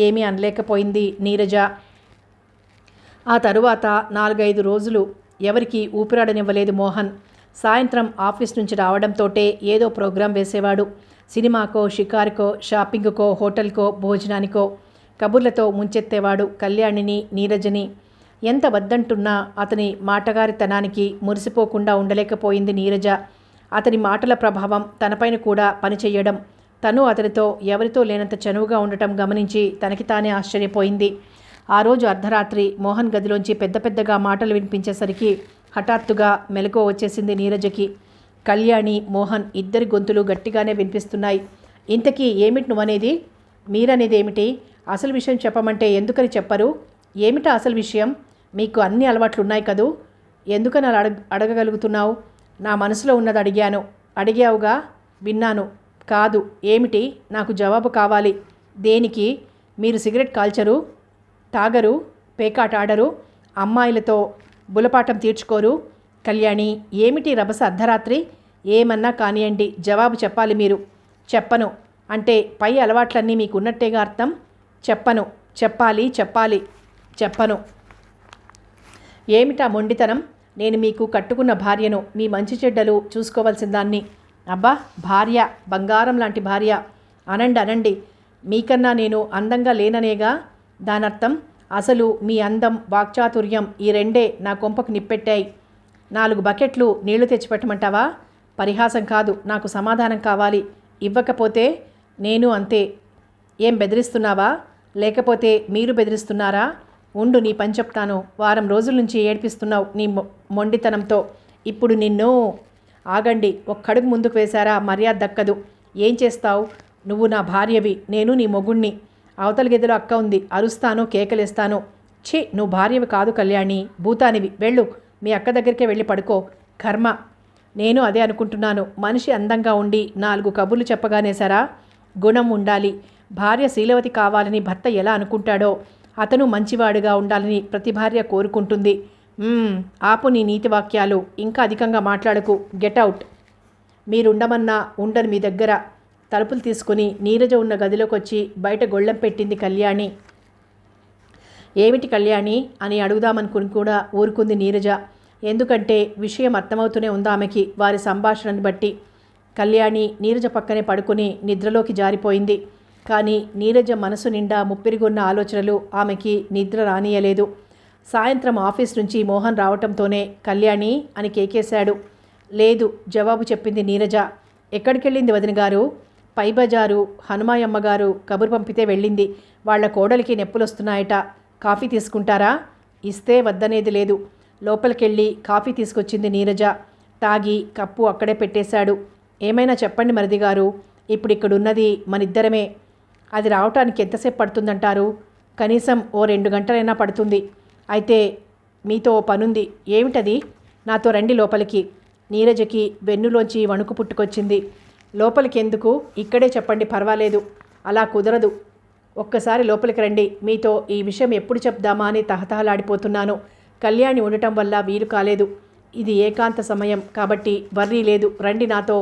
ఏమీ అనలేకపోయింది నీరజ. ఆ తరువాత 4-5 రోజులు ఎవరికి ఊపిరాడనివ్వలేదు మోహన్. సాయంత్రం ఆఫీస్ నుంచి రావడంతోటే ఏదో ప్రోగ్రాం వేసేవాడు. సినిమాకో, షికారుకో, షాపింగ్కో, హోటల్కో, భోజనానికో. కబుర్లతో ముంచెత్తేవాడు కళ్యాణిని, నీరజని. ఎంత వద్దంటున్నా అతని మాటగారితనానికి మురిసిపోకుండా ఉండలేకపోయింది నీరజ. అతని మాటల ప్రభావం తనపైన కూడా పనిచెయ్యడం, తను అతనితో ఎవరితో లేనంత చనువుగా ఉండటం గమనించి తనకి తానే ఆశ్చర్యపోయింది. ఆ రోజు అర్ధరాత్రి మోహన్ గదిలోంచి పెద్ద పెద్దగా మాటలు వినిపించేసరికి హఠాత్తుగా మెలకువ వచ్చేసింది నీరజకి. కళ్యాణి, మోహన్ ఇద్దరి గొంతులు గట్టిగానే వినిపిస్తున్నాయి. ఇంతకీ ఏమిటి నువ్వనేది? మీరనేది ఏమిటి? అసలు విషయం చెప్పమంటే ఎందుకని చెప్పరు? ఏమిటా అసలు విషయం? మీకు అన్ని అలవాట్లు ఉన్నాయి కదూ, ఎందుకని అలా అడగగలుగుతున్నావు? నా మనసులో ఉన్నది అడిగాను. అడిగావుగా, విన్నాను. కాదు, ఏమిటి? నాకు జవాబు కావాలి. దేనికి? మీరు సిగరెట్ కాల్చరు, తాగరు, పేకాట ఆడరు, అమ్మాయిలతో బులపాటం తీర్చుకోరు. కళ్యాణి, ఏమిటి రభస అర్ధరాత్రి? ఏమన్నా కానియండి, జవాబు చెప్పాలి మీరు. చెప్పను అంటే పై అలవాట్లన్నీ మీకు ఉన్నట్టేగా అర్థం. చెప్పను. చెప్పాలి, చెప్పాలి. చెప్పను. ఏమిటా మొండితనం? నేను మీకు కట్టుకున్న భార్యను, మీ మంచి చెడ్డలు చూసుకోవాల్సిన దాన్ని. అబ్బా, భార్య, బంగారం లాంటి భార్య అనండి, అనండి. మీకన్నా నేను అందంగా లేననేగా దానర్థం. అసలు మీ అందం, వాక్చాతుర్యం ఈ రెండే నా కొంపకు నిప్పెట్టాయి. 4 బకెట్లు నీళ్లు తెచ్చిపెట్టమంటావా? పరిహాసం కాదు, నాకు సమాధానం కావాలి. ఇవ్వకపోతే నేను అంతే. ఏం బెదిరిస్తున్నావా? లేకపోతే మీరు బెదిరిస్తున్నారా? ఉండు, నీ పని చెప్తాను. వారం రోజుల నుంచి ఏడ్పిస్తున్నావు నీ మొండితనంతో. ఇప్పుడు నిన్ను... ఆగండి, ఒక్కడుగు ముందుకు వేశారా మర్యాద దక్కదు. ఏం చేస్తావు? నువ్వు నా భార్యవి, నేను నీ మొగుణ్ణి. అవతల గదిలో అక్క ఉంది, అరుస్తాను, కేకలేస్తాను. ఛీ, నువ్వు భార్యవి కాదు కళ్యాణి, భూతానివి. వెళ్ళు, మీ అక్క దగ్గరికే వెళ్ళి పడుకో. కర్మ. నేను అదే అనుకుంటున్నాను. మనిషి అందంగా ఉండి 4 కబుర్లు చెప్పగానే సరా? గుణం ఉండాలి. భార్య శీలవతి కావాలని భర్త ఎలా అనుకుంటాడో, అతను మంచివాడుగా ఉండాలని ప్రతి భార్య కోరుకుంటుంది. ఆపు నీ నీతి వాక్యాలు. ఇంకా అధికంగా మాట్లాడకు. Get out. మీరుండమన్నా ఉండను మీ దగ్గర. తలుపులు తీసుకుని నీరజ ఉన్న గదిలోకి వచ్చి బయట గొళ్ళెం పెట్టింది కళ్యాణి. ఏమిటి కళ్యాణి అని అడుగుదామనుకుని కూడా ఊరుకుంది నీరజ. ఎందుకంటే విషయం అర్థమవుతూనే ఉంది ఆమెకి వారి సంభాషణని బట్టి. కళ్యాణి నీరజ పక్కనే పడుకుని నిద్రలోకి జారిపోయింది. కానీ నీరజ మనసు నిండా ముప్పిరిగొన్న ఆలోచనలు ఆమెకి నిద్ర రానియలేదు. సాయంత్రం ఆఫీస్ నుంచి మోహన్ రావటంతోనే కళ్యాణి అని కేకేశాడు. లేదు, జవాబు చెప్పింది నీరజ. ఎక్కడికెళ్ళింది వదిన గారు? పై బజారు హనుమాయమ్మ గారు కబురు పంపితే వెళ్ళింది. వాళ్ల కోడలికి నొప్పులొస్తున్నాయట. కాఫీ తీసుకుంటారా? ఇస్తే వద్దనేది లేదు. లోపలికెళ్ళి కాఫీ తీసుకొచ్చింది నీరజ. తాగి కప్పు అక్కడే పెట్టేశాడు. ఏమైనా చెప్పండి మరిది గారు, ఇప్పుడు ఇక్కడున్నది మనిద్దరమే. అది రావటానికి ఎంతసేపు పడుతుందంటారు? కనీసం ఓ 2 గంటలైనా పడుతుంది. అయితే మీతో పనుంది. ఏమిటది? నాతో రండి లోపలికి. నీరజకి వెన్నులోంచి వణుకు పుట్టుకొచ్చింది. లోపలికి ఎందుకు? ఇక్కడే చెప్పండి, పర్వాలేదు. అలా కుదరదు. ఒక్కసారి లోపలికి రండి. మీతో ఈ విషయం ఎప్పుడు చెప్దామా అని తహతహలాడిపోతున్నాను. కళ్యాణి ఉండటం వల్ల వీలు కాలేదు. ఇది ఏకాంత సమయం కాబట్టి వర్రీ లేదు. రండి నాతో.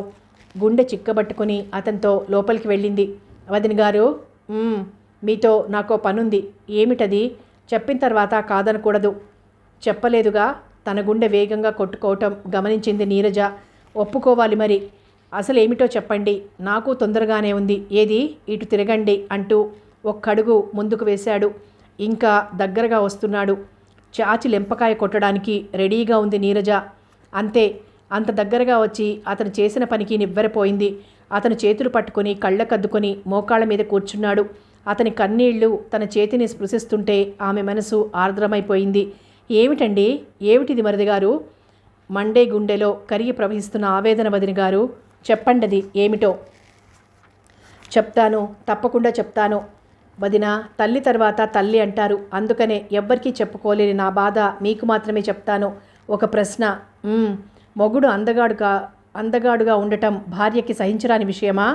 గుండె చిక్కబట్టుకుని అతనితో లోపలికి వెళ్ళింది. వదిన గారు, మీతో నాకో పనుంది. ఏమిటది? చెప్పిన తర్వాత కాదనకూడదు. చెప్పలేదుగా. తన గుండె వేగంగా కొట్టుకోవటం గమనించింది నీరజ. ఒప్పుకోవాలి మరి. అసలేమిటో చెప్పండి. నాకు తొందరగానే ఉంది. ఏది? ఇటు తిరగండి అంటూ ఒక్కడుగు ముందుకు వేశాడు. ఇంకా దగ్గరగా వస్తున్నాడు. చాచి లెంపకాయ కొట్టడానికి రెడీగా ఉంది నీరజ. అంతే. అంత దగ్గరగా వచ్చి అతను చేసిన పనికి నివ్వెరపోయింది. అతను చేతులు పట్టుకొని కళ్ళకద్దుకొని మోకాళ్ళ మీద కూర్చున్నాడు. అతని కన్నీళ్లు తన చేతిని స్పృశిస్తుంటే ఆమె మనసు ఆర్ద్రమైపోయింది. ఏమిటండి? ఏమిటిది మరిది గారు? మండే గుండెలో కరిగి ప్రవహిస్తున్న ఆవేదన వదిన గారు. చెప్పండది ఏమిటో. చెప్తాను, తప్పకుండా చెప్తాను వదిన. తల్లి తర్వాత తల్లి అంటారు. అందుకనే ఎవ్వరికీ చెప్పుకోలేని నా బాధ మీకు మాత్రమే చెప్తాను. ఒక ప్రశ్న. మొగుడు అందగాడుగా ఉండటం భార్యకి సహించరాని విషయమా?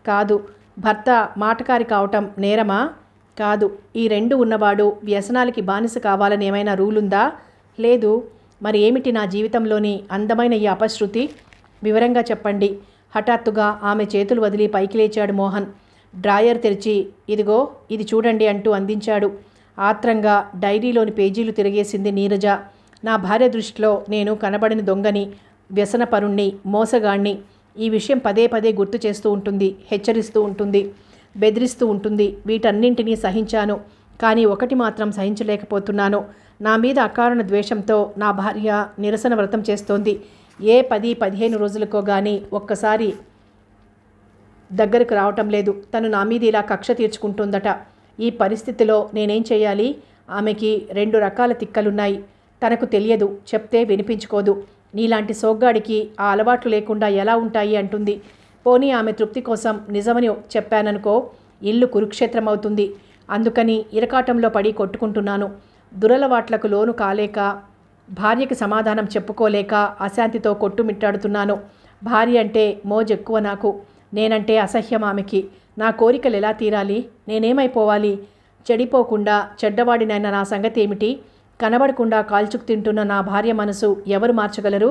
కాదు. భర్త మాటకారి కావటం నేరమా? కాదు. ఈ 2 ఉన్నవాడు వ్యసనాలకి బానిస కావాలని ఏమైనా రూలుందా? లేదు. మరి ఏమిటి నా జీవితంలోని అందమైన ఈ అపశృతి? వివరంగా చెప్పండి. హఠాత్తుగా ఆమె చేతులు వదిలి పైకి లేచాడు మోహన్. డ్రాయర్ తెరిచి, ఇదిగో ఇది చూడండి అంటూ అందించాడు. ఆత్రంగా డైరీలోని పేజీలు తిరిగేసింది నీరజ. నా భార్య దృష్టిలో నేను కనబడిన దొంగని, వ్యసనపరుణ్ణి, మోసగాణ్ణి. ఈ విషయం పదే పదే గుర్తు చేస్తూ ఉంటుంది, హెచ్చరిస్తూ ఉంటుంది, బెదిరిస్తూ ఉంటుంది. వీటన్నింటినీ సహించాను. కానీ ఒకటి మాత్రం సహించలేకపోతున్నాను. నా మీద అకారణ ద్వేషంతో నా భార్య నిరసన వ్రతం చేస్తోంది. ఏ 10-15 రోజులకో కానీ ఒక్కసారి దగ్గరకు రావటం లేదు. తను నా మీద ఇలా కక్ష తీర్చుకుంటుందట. ఈ పరిస్థితిలో నేనేం చేయాలి? ఆమెకి 2 రకాల తిక్కలున్నాయి. తనకు తెలియదు, చెప్తే వినిపించుకోదు. నీలాంటి సోగ్గాడికి ఆ అలవాట్లు లేకుండా ఎలా ఉంటాయి అంటుంది. పోనీ ఆమె తృప్తి కోసం నిజమని చెప్పాననుకో, ఇల్లు కురుక్షేత్రం అవుతుంది. అందుకని ఇరకాటంలో పడి కొట్టుకుంటున్నాను. దురలవాట్లకు లోను కాలేక, భార్యకి సమాధానం చెప్పుకోలేక అశాంతితో కొట్టుమిట్టాడుతున్నాను. భార్య అంటే మోజెక్కువ నాకు. నేనంటే అసహ్యం ఆమెకి. నా కోరికలు ఎలా తీరాలి? నేనేమైపోవాలి? చెడిపోకుండా చెడ్డవాడినైన నా సంగతి ఏమిటి? కనబడకుండా కాల్చుకు తింటున్న నా భార్య మనసు ఎవరు మార్చగలరు?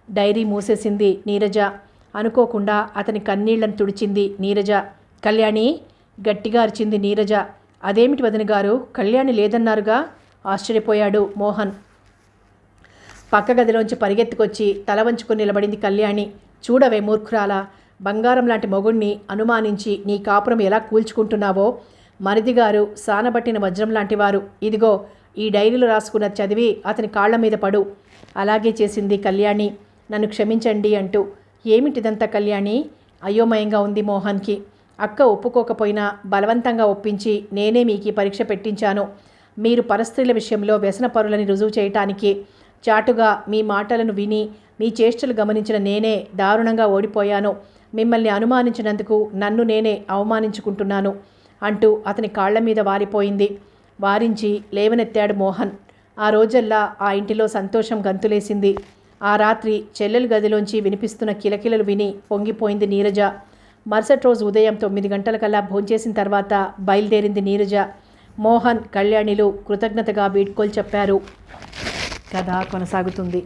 డైరీ మూసేసింది నీరజ. అనుకోకుండా అతని కన్నీళ్లను తుడిచింది నీరజ. కళ్యాణి, గట్టిగా అరిచింది నీరజ. అదేమిటి వదిన గారు, కళ్యాణి లేదన్నారుగా? ఆశ్చర్యపోయాడు మోహన్. పక్క గదిలోంచి పరిగెత్తుకొచ్చి తల వంచుకొని నిలబడింది కళ్యాణి. చూడవే మూర్ఖురాలా, బంగారం లాంటి మొగుణ్ణి అనుమానించి నీ కాపురం ఎలా కూల్చుకుంటున్నావో. మరిదిగారు సానబట్టిన వజ్రం లాంటివారు. ఇదిగో ఈ డైరీలో రాసుకున్న చదివి అతని కాళ్ల మీద పడు. అలాగే చేసింది కళ్యాణి. నన్ను క్షమించండి అంటూ. ఏమిటిదంతా కళ్యాణి? అయోమయంగా ఉంది మోహన్కి. అక్క ఒప్పుకోకపోయినా బలవంతంగా ఒప్పించి నేనే మీకు పరీక్ష పెట్టించాను. మీరు పరస్త్రీల విషయంలో వ్యసనపరులని రుజువు చేయటానికి. చాటుగా మీ మాటలను విని మీ చేష్టలు గమనించిన నేనే దారుణంగా ఓడిపోయాను. మిమ్మల్ని అనుమానించినందుకు నన్ను నేనే అవమానించుకుంటున్నాను అంటూ అతని కాళ్ల మీద వారిపోయింది. వారించి లేవనెత్తాడు మోహన్. ఆ రోజల్లా ఆ ఇంటిలో సంతోషం గంతులేసింది. ఆ రాత్రి చెల్లెలు గదిలోంచి వినిపిస్తున్న కిలకిలలు విని పొంగిపోయింది నీరజ. మరుసటి రోజు ఉదయం 9 గంటలకల్లా భోంచేసిన తర్వాత బయలుదేరింది నీరజ. మోహన్, కళ్యాణిలు కృతజ్ఞతగా వీడ్కోలు చెప్పారు. కథ కొనసాగుతుంది.